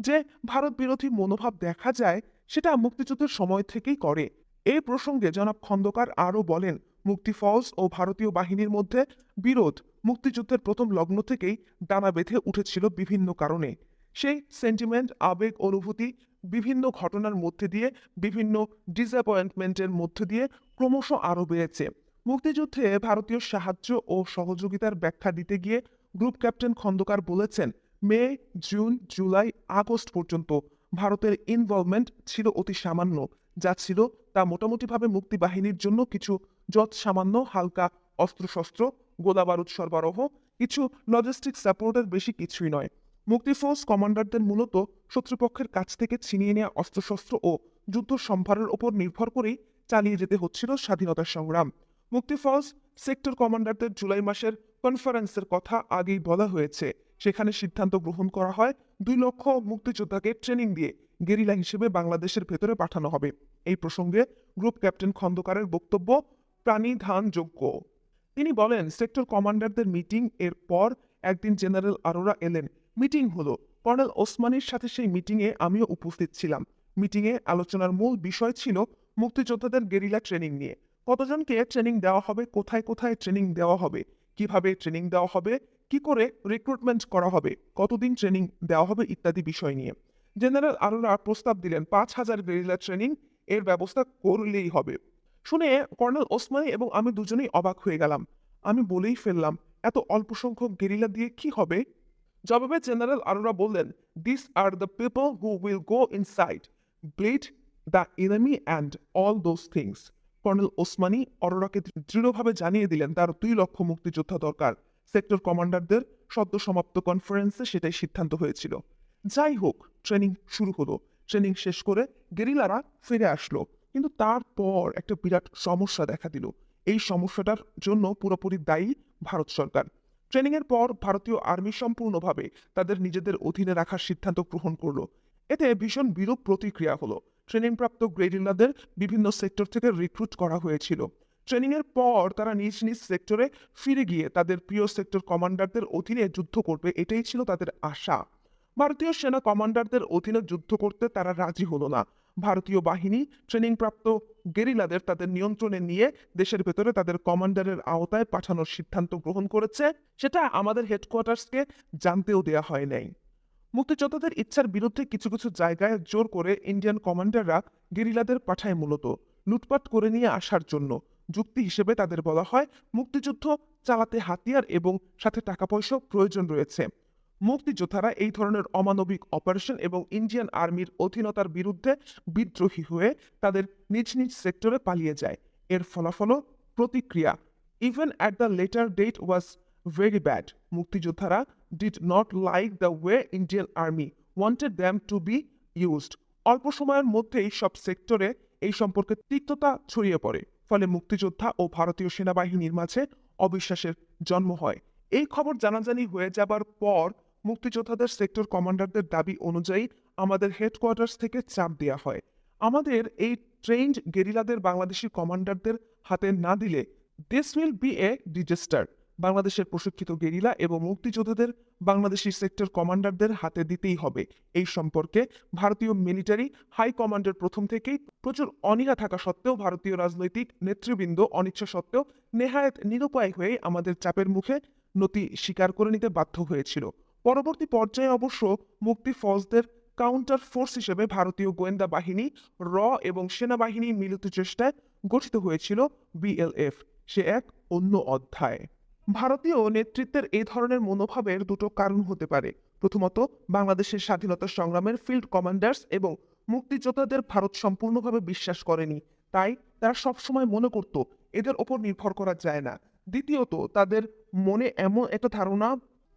যে ভারত বিরোধী মনোভাব দেখা যায় সেটা মুক্তিযুদ্ধের সময় থেকেই করে। এই প্রসঙ্গে জনাব খন্দকার আরও বলেন, মুক্তিফৌজ ও ভারতীয় বাহিনীর মধ্যে বিরোধ মুক্তিযুদ্ধের প্রথম লগ্ন থেকেই দানা বেঁধে উঠেছিল বিভিন্ন কারণে। সেই সেন্টিমেন্ট, আবেগ, অনুভূতি বিভিন্ন ঘটনার মধ্যে দিয়ে, বিভিন্ন ডিসঅ্যাপয়েন্টমেন্টের মধ্য দিয়ে ক্রমশ আরও বেড়েছে। মুক্তিযুদ্ধে ভারতীয় সাহায্য ও সহযোগিতার ব্যাখ্যা দিতে গিয়ে গ্রুপ ক্যাপ্টেন খন্দকার বলেছেন, মে, জুন, জুলাই, আগস্ট পর্যন্ত ভারতের ইনভলভমেন্ট ছিল অতি সামান্য। যা ছিল তা মোটামুটিভাবে মুক্তিবাহিনীর জন্য কিছু সামান্য হালকা অস্ত্রশস্ত্র, গোলাবারুদ সরবরাহ, কিছু লজিস্টিক সাপোর্টের, বেশি কিছুই নয়। মুক্তিফৌজ কমান্ডারদের মূলত শত্রুপক্ষের কাছ থেকে ছিনিয়ে নেওয়া অস্ত্রশস্ত্র ও যুদ্ধ সম্ভারের ওপর নির্ভর করেই চালিয়ে যেতে হচ্ছিল স্বাধীনতা সংগ্রাম। মুক্তিফৌজ সেক্টর কমান্ডারদের জুলাই মাসের কনফারেন্সের কথা আগেই বলা হয়েছে। সেখানে সিদ্ধান্ত গ্রহণ করা হয় 2 লক্ষ মুক্তিযোদ্ধাকে ট্রেনিং দিয়ে গেরিলা হিসেবে বাংলাদেশের ভেতরে পাঠানো হবে। এই প্রসঙ্গে গ্রুপ ক্যাপ্টেন খন্দকারের বক্তব্য প্রাণিধানযোগ্য। তিনি বলেন, সেক্টর কমান্ডারদের মিটিং এর পর একদিন জেনারেল আরোরা এলেন। মিটিং হলো। কর্নেল ওসমানীর সাথে সেই মিটিংয়ে আমিও উপস্থিত ছিলাম। মিটিংয়ে আলোচনার মূল বিষয় ছিল মুক্তিযোদ্ধাদের গেরিলা ট্রেনিং নিয়ে। কতজনকে ট্রেনিং দেওয়া হবে, কোথায় কোথায় ট্রেনিং দেওয়া হবে, কিভাবে ট্রেনিং দেওয়া হবে, কি করে রিক্রুটমেন্ট করা হবে, কতদিন ট্রেনিং দেওয়া হবে ইত্যাদি বিষয় নিয়ে। জেনারেল আরোরা প্রস্তাব দিলেন 5,000 গেরিলা ট্রেনিং এর ব্যবস্থা করলেই হবে। শুনে কর্নেল ওসমানী এবং আমি দুজনেই অবাক হয়ে গেলাম। আমি বলেই ফেললাম, এত অল্প সংখ্যক গেরিলা দিয়ে কি হবে? জবাবে জেনারেল আরোরা বললেন, this are the people who will go inside, bleed the enemy and all those things. Colonel Osmani অরোরাকে দৃঢ়ভাবে জানিয়ে দিলেন তার 2 লক্ষ মুক্তিযোদ্ধা দরকার। সেক্টর কমান্ডারদের সদ্য সমাপ্ত কনফারেন্সে সেটাই সিদ্ধান্ত হয়েছিল। যাই হোক, ট্রেনিং শুরু হলো। ট্রেনিং শেষ করে গেরিলারা ফিরে আসলো, কিন্তু তারপর একটা বিরাট সমস্যা দেখা দিল। এই সমস্যাটার জন্য পুরোপুরি দায়ী ভারত সরকার। ট্রেনিংয়ের পর ভারতীয় আর্মি সম্পূর্ণভাবে তাদের নিজেদের অধীনে রাখার সিদ্ধান্ত গ্রহণ করলো। এতে ভীষণ বিরূপ প্রতিক্রিয়া হলো। ট্রেনিংপ্রাপ্ত গেরিলাদের বিভিন্ন সেক্টর থেকে রিক্রুট করা হয়েছিল। ট্রেনিংয়ের পর তারা নিজ নিজ সেক্টরে ফিরে গিয়ে তাদের প্রিয় সেক্টর কমান্ডারদের অধীনে যুদ্ধ করবে, এটাই ছিল তাদের আশা। ভারতীয় সেনা কমান্ডারদের অধীনে যুদ্ধ করতে তারা রাজি হলো না। ভারতীয় বাহিনী ট্রেনিংপ্রাপ্ত গেরিলাদের তাদের নিয়ন্ত্রণে নিয়ে দেশের ভেতরে তাদের কমান্ডারের আওতায় পাঠানোর সিদ্ধান্ত গ্রহণ করেছে। সেটা আমাদের হেডকোয়ার্টার্সকে জানতেও দেয়া হয় নাই। মুক্তিযোদ্ধাদের ইচ্ছার বিরুদ্ধে কিছু কিছু জায়গায় জোর করে ইন্ডিয়ান কমান্ডাররা গেরিলাদের পাঠায় মূলত লুটপাট করে নিয়ে আসার জন্য। যুক্তি হিসেবে তাদের বলা হয়, মুক্তিযুদ্ধ চালাতে হাতিয়ার এবং সাথে টাকা পয়সাও প্রয়োজন রয়েছে। মুক্তিযোদ্ধারা এই ধরনের অমানবিক অপারেশন এবং ইন্ডিয়ান আর্মির অধীনতার বিরুদ্ধে বিদ্রোহী হয়ে তাদের নিজ নিজ সেক্টরে পালিয়ে যায়। এর ফলাফলও প্রতিক্রিয়া even at the later date was very bad. মুক্তিযোদ্ধারা did not like the way Indian army wanted them to be used. অল্প সময়ের মধ্যেই সব সেক্টরে এই সম্পর্কে তিক্ততা ছড়িয়ে পড়ে। ফলে মুক্তিযোদ্ধা ও ভারতীয় সেনাবাহিনীর মাঝে অবিশ্বাসের জন্ম হয়। এই খবর জানাজানি হয়ে যাবার পর মুক্তিযোদ্ধাদের সেক্টর কমান্ডারদের দাবি অনুযায়ী আমাদের হেডকোয়ার্টার্স থেকে চাপ দেওয়া হয়, আমাদের এই ট্রেন্ড গেরিলাদের বাংলাদেশি কমান্ডারদের হাতে না দিলে this will B a disaster. বাংলাদেশের প্রশিক্ষিত গেরিলা এবং মুক্তিযোদ্ধাদের বাংলাদেশি সেক্টর কমান্ডারদের হাতে দিতেই হবে। এই সম্পর্কে ভারতীয় মিলিটারি হাই কমান্ডের প্রথম থেকেই প্রচুর অনীহা থাকা সত্ত্বেও ভারতীয় রাজনৈতিক নেতৃবৃন্দ অনিচ্ছা সত্ত্বেও নেহায়েত নিরুপায় হয়ে আমাদের চাপের মুখে নতি স্বীকার করে নিতে বাধ্য হয়েছিল। পরবর্তী পর্যায়ে অবশ্য মুক্তি ফৌজদের কাউন্টার ফোর্স হিসেবে ভারতীয় গোয়েন্দা বাহিনী, র এবং সেনাবাহিনী মিলিত চেষ্টায় গঠিত হয়েছিল বিএলএফ। সে এক অন্য অধ্যায়। ভারতীয় নেতৃত্বের এই ধরনের মনোভাবের দুটো কারণ হতে পারে। প্রথমত, বাংলাদেশের স্বাধীনতা সংগ্রামের ফিল্ড কমান্ডার্স এবং মুক্তিযোদ্ধাদের ভারত সম্পূর্ণভাবে বিশ্বাস করেনি। তাই তারা সবসময় মনে করত এদের ওপর নির্ভর করা যায় না। দ্বিতীয়ত, তাদের মনে এমন একটা ধারণা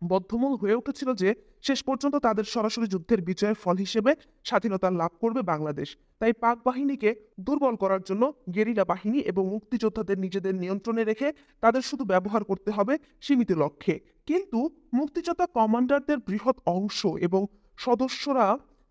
বদ্ধমূল হয়ে উঠেছিল যে শেষ পর্যন্ত তাদের সরাসরি যুদ্ধের বিজয়ের ফল হিসেবে স্বাধীনতা লাভ করবে বাংলাদেশ। তাই পাক বাহিনীকে দুর্বল করার জন্য গেরিলা বাহিনী এবং মুক্তিযোদ্ধাদের নিজেদের নিয়ন্ত্রণে রেখে তাদের শুধু ব্যবহার করতে হবে সীমিত লক্ষ্যে। কিন্তু মুক্তিযোদ্ধা কমান্ডারদের বৃহৎ অংশ এবং সদস্যরা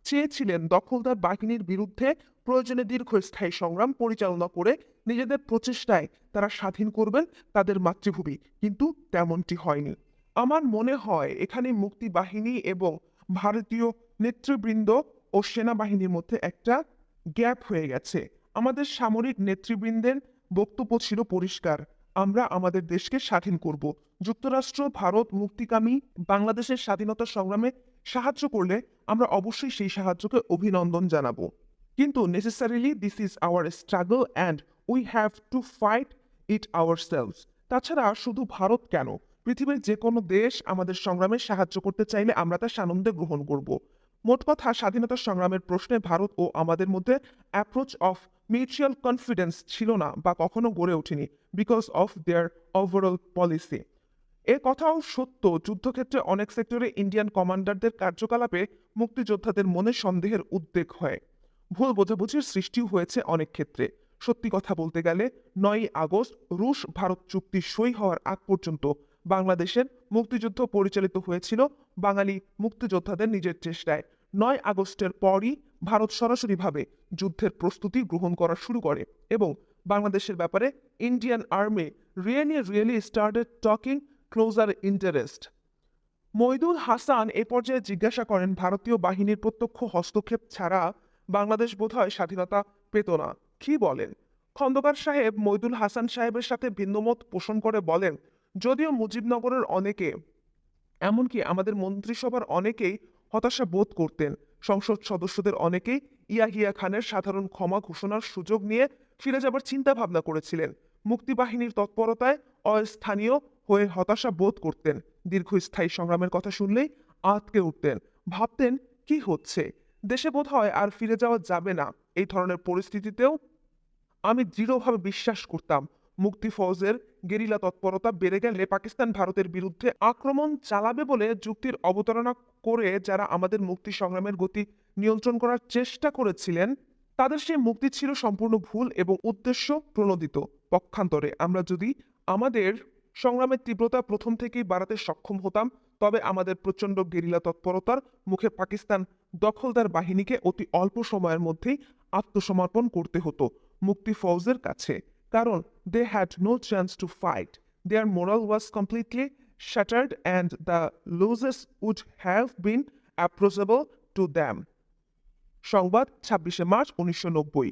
চেয়েছিলেন দখলদার বাহিনীর বিরুদ্ধে প্রয়োজনে দীর্ঘস্থায়ী সংগ্রাম পরিচালনা করে নিজেদের প্রচেষ্টায় তারা স্বাধীন করবেন তাদের মাতৃভূমি। কিন্তু তেমনটি হয়নি। আমার মনে হয় এখানে মুক্তি বাহিনী এবং ভারতীয় নেতৃবৃন্দ ও সেনাবাহিনীর মধ্যে একটা গ্যাপ হয়ে গেছে। আমাদের সামরিক নেতৃবৃন্দের বক্তব্য ছিল পরিষ্কার, আমরা আমাদের দেশকে স্বাধীন করব। যুক্তরাষ্ট্র ভারত মুক্তিকামী বাংলাদেশের স্বাধীনতা সংগ্রামে সাহায্য করলে আমরা অবশ্যই সেই সাহায্যকে অভিনন্দন জানাবো। কিন্তু necessarily this is our struggle and we have to fight it ourselves. তাছাড়া শুধু ভারত কেন, পৃথিবীর যে কোনো দেশ আমাদের সংগ্রামে সাহায্য করতে চাইলে আমরা তা সানন্দে গ্রহণ করব। মোট কথা, স্বাধীনতা সংগ্রামের প্রশ্নে ভারত ও আমাদের মধ্যে অ্যাপ্রোচ অফ মিউচুয়াল কনফিডেন্স ছিল না বা কখনো গড়ে ওঠেনি because of their overall policy. এ কথাও সত্য, যুদ্ধক্ষেত্রে অনেক সেক্টরে ইন্ডিয়ান কমান্ডারদের কার্যকলাপে মুক্তিযোদ্ধাদের মনে সন্দেহের উদ্বেগ হয়। ভুল বোঝাবুঝির সৃষ্টিও হয়েছে অনেক ক্ষেত্রে। সত্যি কথা বলতে গেলে 9ই আগস্ট রুশ ভারত চুক্তি সই হওয়ার আগ পর্যন্ত বাংলাদেশের মুক্তিযুদ্ধ পরিচালিত হয়েছিল বাঙালি মুক্তিযোদ্ধাদের নিজের চেষ্টায়। 9 আগস্টের পরই ভারত সরাসরিভাবে যুদ্ধের প্রস্তুতি গ্রহণ করা শুরু করে এবং বাংলাদেশের ব্যাপারে Indian army really started talking closer interest. Moidul Hasan এ পর্যায়ে জিজ্ঞাসা করেন, ভারতীয় বাহিনীর প্রত্যক্ষ হস্তক্ষেপ ছাড়া বাংলাদেশ বোধহয় স্বাধীনতা পেত না, কি বলেন? খন্দকার সাহেব মইদুল হাসান সাহেবের সাথে ভিন্নমত পোষণ করে বলেন, যদিও মুজিবনগরের অনেকে, এমনকি আমাদের মন্ত্রিসভার অনেকেই হতাশা বোধ করতেন, সংসদ সদস্যদের অনেকেই ইয়াহিয়া খানের সাধারণ ক্ষমা ঘোষণার সুযোগ নিয়ে ফিরে যাবার চিন্তা ভাবনা করেছিলেন। মুক্তিবাহিনীর তৎপরতায় অস্থানীয় হয়ে হতাশা বোধ করতেন। দীর্ঘস্থায়ী সংগ্রামের কথা শুনলেই আঁতকে উঠতেন, ভাবতেন কি হচ্ছে, দেশে বোধহয় আর ফিরে যাওয়া যাবে না। এই ধরনের পরিস্থিতিতেও আমি দৃঢ়ভাবে বিশ্বাস করতাম মুক্তি ফৌজের গেরিলা তৎপরতা বেড়ে গেলে পাকিস্তান ভারতের বিরুদ্ধে আক্রমণ চালাবে বলে যুক্তির অবতারণা করে যারা আমাদের মুক্তি সংগ্রামের গতি নিয়ন্ত্রণ করার চেষ্টা করেছিলেন, তাদের সেই মুক্তি ছিল সম্পূর্ণ ভুল এবং উদ্দেশ্য প্রণোদিত। পক্ষান্তরে আমরা যদি আমাদের সংগ্রামের তীব্রতা প্রথম থেকেই বাড়াতে সক্ষম হতাম, তবে আমাদের প্রচণ্ড গেরিলা তৎপরতার মুখে পাকিস্তান দখলদার বাহিনীকে অতি অল্প সময়ের মধ্যেই আত্মসমর্পণ করতে হতো মুক্তি ফৌজের কাছে, কারণ they had no chance to fight. Their morale was completely shattered and the losses would have been approachable to them. সংবাদ 26শে মার্চ 1990।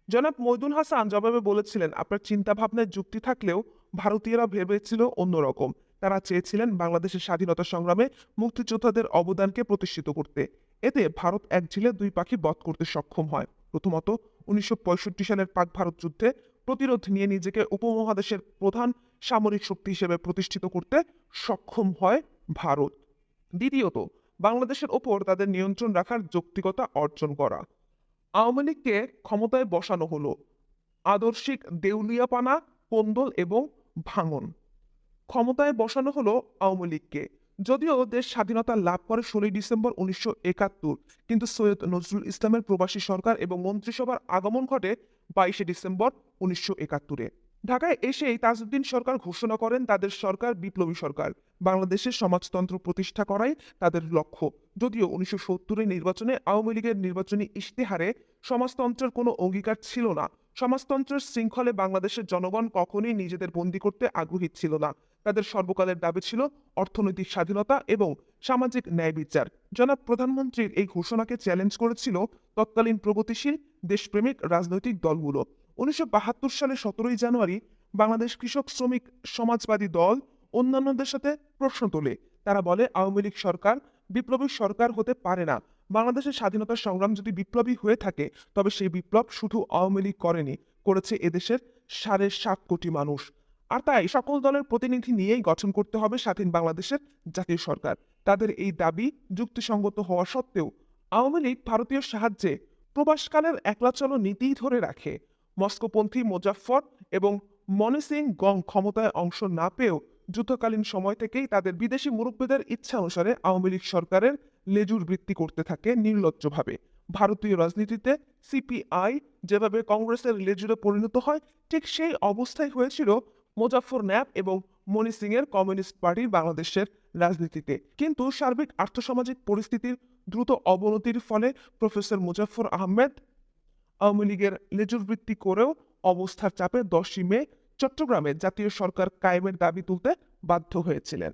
জনাব মইদুল হাসান জবাবে বলেছিলেন, আপনার চিন্তাভাবনায় যুক্তি থাকলেও ভারতীয়রা ভেবেছিল অন্যরকম। তারা চেয়েছিলেন বাংলাদেশের স্বাধীনতা সংগ্রামে মুক্তিযোদ্ধাদের অবদানকে প্রতিষ্ঠিত করতে। এতে ভারত এক ঝিলে দুই পাখি বধ করতে সক্ষম হয়। প্রথমত, 1965 সালের পাক ভারত যুদ্ধে প্রতিরোধ নিয়ে নিজেকে উপমহাদেশের প্রধান সামরিক শক্তি হিসেবে প্রতিষ্ঠিত করতে সক্ষম হয় ভারত। দ্বিতীয়ত, বাংলাদেশের ওপর তাদের নিয়ন্ত্রণ রাখার যৌক্তিকতা অর্জন করা। আওয়ামী লীগকে ক্ষমতায় বসানো হলো আদর্শিক দেউলিয়াপানা, কোন্দল এবং ভাঙন। ক্ষমতায় বসানো হলো আওয়ামী লীগকে। যদিও দেশ স্বাধীনতা লাভ করে 16 ডিসেম্বর 1971, কিন্তু সৈয়দ নজরুল ইসলামের প্রবাসী সরকার এবং মন্ত্রিসভার আগমন ঘটে 22শে ডিসেম্বর 1971-এ। ঢাকায় এসেই তাজউদ্দিন সরকার ঘোষণা করেন তাদের সরকার বিপ্লবী সরকার, বাংলাদেশের সমাজতন্ত্র প্রতিষ্ঠা করাই তাদের লক্ষ্য। যদিও 1970-এর নির্বাচনে আওয়ামী লীগের নির্বাচনী ইশতেহারে সমাজতন্ত্রের কোনো অঙ্গীকার ছিল না। সমাজতন্ত্রের শৃঙ্খলে বাংলাদেশের জনগণ কখনোই নিজেদের বন্দী করতে আগ্রহী ছিল না। তাদের সর্বকালের দাবি ছিল অর্থনৈতিক স্বাধীনতা এবং সামাজিক ন্যায় বিচার। জনাব প্রধানমন্ত্রীর এই ঘোষণাকে চ্যালেঞ্জ করেছিল তৎকালীন প্রগতিশীল দেশপ্রেমিক রাজনৈতিক দলগুলো। 1972 সালে 17ই জানুয়ারি বাংলাদেশ কৃষক শ্রমিক সমাজবাদী দল অন্যান্যদের সাথে প্রশ্ন তোলে। তারা বলে, আওয়ামী লীগ সরকার বিপ্লবী সরকার হতে পারে না। বাংলাদেশের স্বাধীনতা সংগ্রাম যদি বিপ্লবী হয়ে থাকে, তবে সেই বিপ্লব শুধু আওয়ামী লীগ করেনি, করেছে এদেশের 7.5 কোটি মানুষ। আর তাই সকল দলের প্রতিনিধি নিয়েই গঠন করতে হবে স্বাধীন বাংলাদেশের জাতীয় সরকার। তাদের এই দাবি যুক্তিসঙ্গত হওয়া সত্ত্বেও আওয়ামী লীগ ভারতীয় সাহায্যে প্রবাসকালের একলা চলো নীতিই ধরে রাখে। মস্কোপন্থী মোজাফফর এবং মনি সিং গং ক্ষমতায় অংশ না পেয়েও যুদ্ধকালীন সময় থেকেই তাদের বিদেশি মুরব্বীদের ইচ্ছা অনুসারে আওয়ামী লীগ সরকারের লেজুর বৃত্তি করতে থাকে নির্লজ্জভাবে। ভারতীয় রাজনীতিতে সিপিআই যেভাবে কংগ্রেসের লেজুরে পরিণত হয়, ঠিক সেই অবস্থাই হয়েছিল মোজাফফর ন্যাপ এবং মনি সিং এর কমিউনিস্ট পার্টির বাংলাদেশের রাজনীতিতে। কিন্তু সার্বিক আর্থসামাজিক পরিস্থিতির দ্রুত অবনতির ফলে প্রফেসর মুজাফফর আহমেদ আওয়ামী লীগের লেজুর বৃত্তি করেও অবস্থার চাপে 10ই মে চট্টগ্রামে জাতীয় সরকার কায়েমের দাবি তুলতে বাধ্য হয়েছিলেন।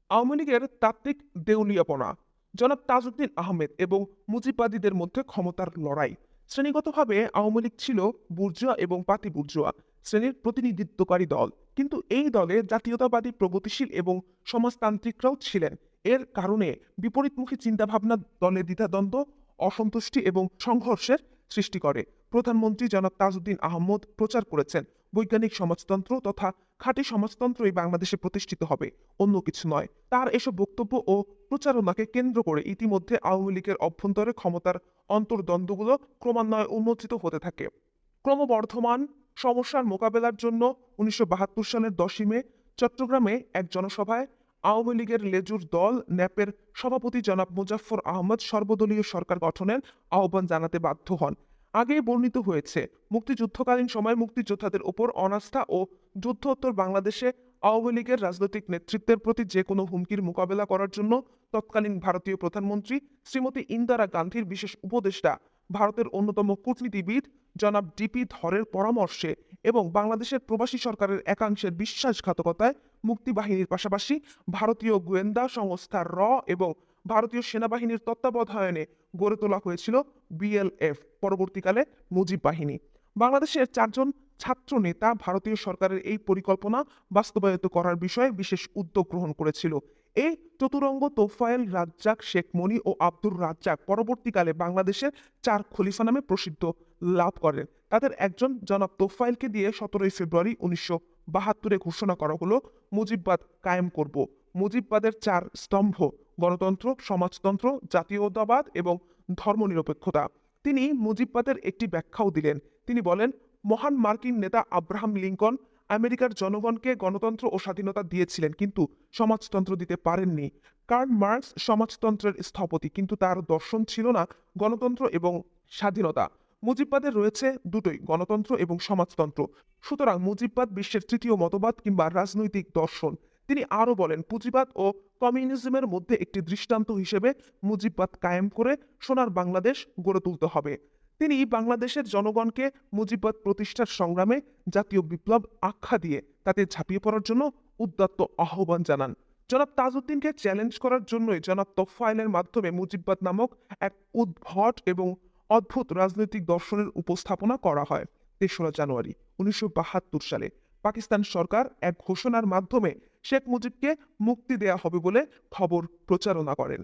আওয়ামী লীগের তাত্ত্বিক দেউলিয়াপনা, জনাব তাজউদ্দিন আহমেদ এবং মুজিববাদীদের মধ্যে ক্ষমতার লড়াই। শ্রেণীগতভাবে আওয়ামী লীগ ছিল বুর্জোয়া এবং পাতি বুর্জোয়া শ্রেণীর প্রতিনিধিত্বকারী দল, কিন্তু এই দলে জাতীয়তাবাদী, প্রগতিশীল এবং সমাজতান্ত্রিকরাও ছিলেন। এর কারণে বিপরীতমুখী চিন্তাভাবনা দলে দ্বিধাদ্বন্দ্ব, অসন্তুষ্টি এবং সংঘর্ষের সৃষ্টি করে। প্রধানমন্ত্রী জনাব তাজউদ্দিন আহমদ প্রচার করেছেন বৈজ্ঞানিক সমাজতন্ত্র তথা খাঁটি সমাজতন্ত্রই বাংলাদেশে প্রতিষ্ঠিত হবে, অন্য কিছু নয়। তার এসব বক্তব্য ও প্রচারণাকে কেন্দ্র করে ইতিমধ্যে আওয়ামী লীগের অভ্যন্তরে ক্ষমতার অন্তর্দ্বন্দ্বগুলো ক্রমান্বয়ে উন্মোচিত হতে থাকে। ক্রমবর্ধমান সমস্যার মোকাবেলার জন্য 1972 সালের 10ই মে চট্টগ্রামে এক জনসভায় আওয়ামী লীগের লেজুর দল ন্যাপের সভাপতি জনাব মুজাফফর আহমদ সর্বদলীয় সরকার গঠনের আহ্বান জানাতে বাধ্য হন। আগেই বর্ণিত হয়েছে, মুক্তিযুদ্ধকালীন সময়ে মুক্তিযোদ্ধাদের ওপর অনাস্থা ও যুদ্ধোত্তর বাংলাদেশে আওয়ামী লীগের রাজনৈতিক নেতৃত্বের প্রতি যে কোনো হুমকির মোকাবেলা করার জন্য তৎকালীন ভারতীয় প্রধানমন্ত্রী শ্রীমতী ইন্দিরা গান্ধীর বিশেষ উপদেষ্টা, ভারতের অন্যতম কূটনীতিবিদ জনাব ডিপি ধরের পরামর্শে এবং বাংলাদেশের প্রবাসী সরকারের একাংশের বিশ্বাসঘাতকতায় মুক্তিবাহিনীর পাশাপাশি ভারতীয় গোয়েন্দা সংস্থা র এবং ভারতীয় সেনাবাহিনীর তত্ত্বাবধানে গড়ে তোলা হয়েছিল বিএলএফ, পরবর্তীকালে মুজিব বাহিনী। বাংলাদেশের 4জন ছাত্র নেতা ভারতীয় সরকারের এই পরিকল্পনা বাস্তবায়িত করার বিষয়ে বিশেষ উদ্যোগ গ্রহণ করেছিল। এই চতুরঙ্গ তোফায়েল রাজ্জাক, শেখ মনি ও আব্দুর রাজ্জাক পরবর্তীকালে বাংলাদেশের 4 খলিফা নামে প্রসিদ্ধ লাভ করেন। তাদের একজন জনাব তোফায়েলকে দিয়ে 17ই ফেব্রুয়ারি 1972 ঘোষণা করা হলো মুজিববাদ কায়েম করব। মুজিববাদের 4 স্তম্ভ: গণতন্ত্র, সমাজতন্ত্র, জাতীয়তাবাদ এবং ধর্মনিরপেক্ষতা। তিনি মুজিববাদের একটি ব্যাখ্যাও দিলেন। তিনি বলেন, মহান মার্কিন নেতা আব্রাহাম লিঙ্কন আমেরিকার জনগণকে গণতন্ত্র ও স্বাধীনতা দিয়েছিলেন, কিন্তু সমাজতন্ত্র দিতে পারেননি। কার্ল মার্কস সমাজতন্ত্রের স্থপতি, কিন্তু তার দর্শন ছিল না গণতন্ত্র এবং স্বাধীনতা। মুজিববাদের রয়েছে দুটোই, গণতন্ত্র এবং সমাজতন্ত্র। সুতরাং মুজিববাদ বিশ্বের তৃতীয় মতবাদ কিংবা রাজনৈতিক দর্শন। তিনি আরও বলেন, পুঁজিবাদ ও কমিউনিজমের মধ্যে একটি দৃষ্টান্ত হিসেবে মুজিববাদ কায়েম করে সোনার বাংলাদেশ গড়ে তুলতে হবে। তিনি বাংলাদেশের জনগণকে মুজিববাদ প্রতিষ্ঠার সংগ্রামে জাতীয় বিপ্লব আখ্যা দিয়ে তাতে ঝাঁপিয়ে পড়ার জন্য উদাত্ত আহ্বান জানান। জনাব তাজউদ্দিনকে চ্যালেঞ্জ করার জন্যই জনাব তোফায়েলের মাধ্যমে মুজিববাদ নামক এক উদ্ভট এবং অদ্ভুত রাজনৈতিক দর্শনের উপস্থাপনা করা হয়। 3রা জানুয়ারি 1972 সালে পাকিস্তান সরকার এক ঘোষণার মাধ্যমে শেখ মুজিবকে মুক্তি দেয়া হবে বলে খবর প্রচারণা করেন।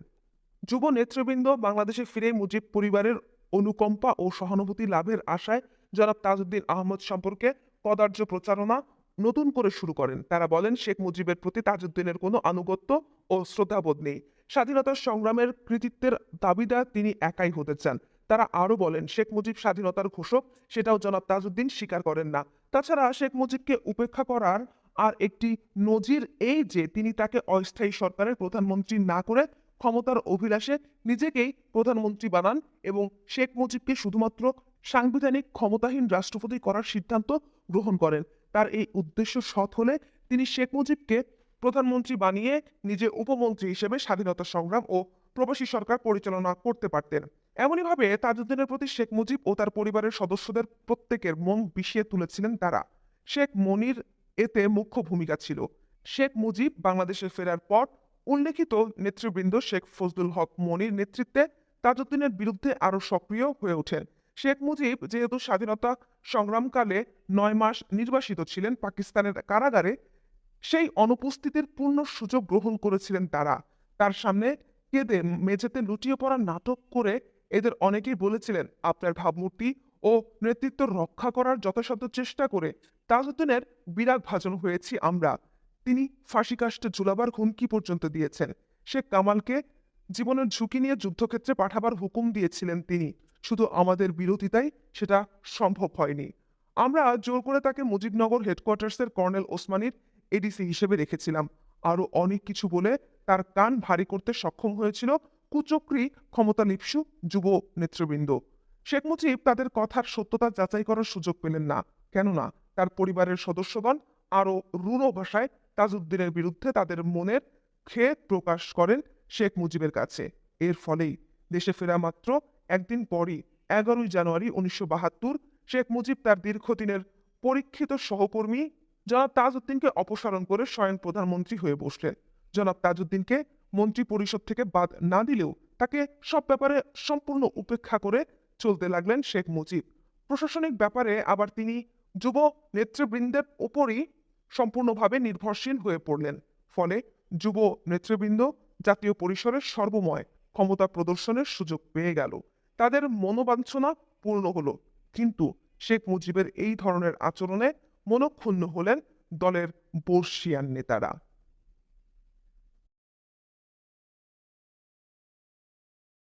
যুব নেতৃবৃন্দ বাংলাদেশে ফিরে মুজিব পরিবারের অনুকম্পা ও সহানুভূতি লাভের আশায় জনাব তাজউদ্দিন আহমদ সম্পর্কে কদার্য প্রচারণা নতুন করে শুরু করেন। তারা বলেন, শেখ মুজিবের প্রতি তাজউদ্দিনের কোনো আনুগত্য ও শ্রদ্ধাবোধ নেই। স্বাধীনতার সংগ্রামের কৃতিত্বের দাবিদার তিনি একাই হতে চান। তারা আরও বলেন, শেখ মুজিব স্বাধীনতার ঘোষক, সেটাও জনাব তাজউদ্দিন স্বীকার করেন না। তাছাড়া শেখ মুজিবকে উপেক্ষা করার আর একটি নজির এই যে তিনি তাকে অস্থায়ী সরকারের প্রধানমন্ত্রী না করে ক্ষমতার অভিলাষে নিজেকেই প্রধানমন্ত্রী বানান এবং শেখ মুজিবকে শুধুমাত্র সাংবিধানিক ক্ষমতাহীন রাষ্ট্রপতি করার সিদ্ধান্ত গ্রহণ করেন। তার এই উদ্দেশ্য সৎ হলে তিনি শেখ মুজিবকে প্রধানমন্ত্রী বানিয়ে নিজে উপমন্ত্রী হিসেবে স্বাধীনতা সংগ্রাম ও প্রবাসী সরকার পরিচালনা করতে পারতেন। এমনইভাবে তাজউদ্দিনের প্রতি শেখ মুজিব ও তার পরিবারের সদস্যদের প্রত্যেকের মন বিষিয়ে তুলেছিলেন তারা। শেখ মনির এতে মুখ্য ভূমিকা ছিল। শেখ মুজিব বাংলাদেশে ফেরার পর উল্লেখিত নেতৃবৃন্দ শেখ ফজলুল হক মনির নেতৃত্বে তাজউদ্দিনের বিরুদ্ধে আরও সক্রিয় হয়ে ওঠেন। শেখ মুজিব যেহেতু স্বাধীনতা সংগ্রামকালে 9 মাস নির্বাসিত ছিলেন পাকিস্তানের কারাগারে, সেই অনুপস্থিতির পূর্ণ সুযোগ গ্রহণ করেছিলেন তারা। তার সামনে কেঁদে মেঝেতে লুটিয়ে পড়া নাটক করে এদের অনেকেই বলেছিলেন, আপনার ভাবমূর্তি ও নেতৃত্ব রক্ষা করার যথাসাধ্য চেষ্টা করে তাজউদ্দিনের বিরাগ ভাজন হয়েছি আমরা। তিনি ফাঁসি কাষ্ঠে ঝুলাবার হুমকি পর্যন্ত দিয়েছেন। শেখ কামালকে জীবনের ঝুঁকি নিয়ে যুদ্ধক্ষেত্রে পাঠাবার হুকুম দিয়েছিলেন তিনি। শুধু আমাদের বিরোধিতায় সেটা সম্ভব হয়নি। আমরা জোর করে তাকে মুজিবনগর হেডকোয়ার্টার্সের কর্নেল ওসমানীর এডিসি হিসেবে রেখেছিলাম। আরো অনেক কিছু বলে তার কান ভারী করতে সক্ষম হয়েছিল কুচক্রী ক্ষমতালিপ্সু যুব নেতৃবৃন্দ। শেখ মুজিব তাদের কথার সত্যতা যাচাই করার সুযোগ পেলেন না, কেননা তার পরিবারের সদস্যগণ আরো রূঢ় ভাষায় তাজউদ্দিনের বিরুদ্ধে তাদের মনের খেদ প্রকাশ করেন শেখ মুজিবের কাছে। এর ফলেই দেশে ফেরা মাত্র একদিন পরই 11ই জানুয়ারি 1972 শেখ মুজিব তার দীর্ঘদিনের পরীক্ষিত সহকর্মী জনাব তাজউদ্দিনকে অপসারণ করে স্বয়ং প্রধানমন্ত্রী হয়ে বসলেন। জনাব তাজউদ্দিনকে মন্ত্রী পরিষদ থেকে বাদ না দিলেও তাকে সব ব্যাপারে সম্পূর্ণ উপেক্ষা করে চলতে লাগলেন শেখ মুজিব। প্রশাসনিক ব্যাপারে আবার তিনি যুব নেতৃবৃন্দের উপরই সম্পূর্ণভাবে নির্ভরশীল হয়ে পড়লেন। ফলে যুব নেতৃবৃন্দ জাতীয় পরিসরে সর্বময় ক্ষমতা প্রদর্শনের সুযোগ পেয়ে গেল। তাদের মনোবাঞ্ছনা পূর্ণ হলো। কিন্তু শেখ মুজিবের এই ধরনের আচরণে মনঃক্ষুণ্ণ হলেন দলের বর্ষিয়ান নেতারা।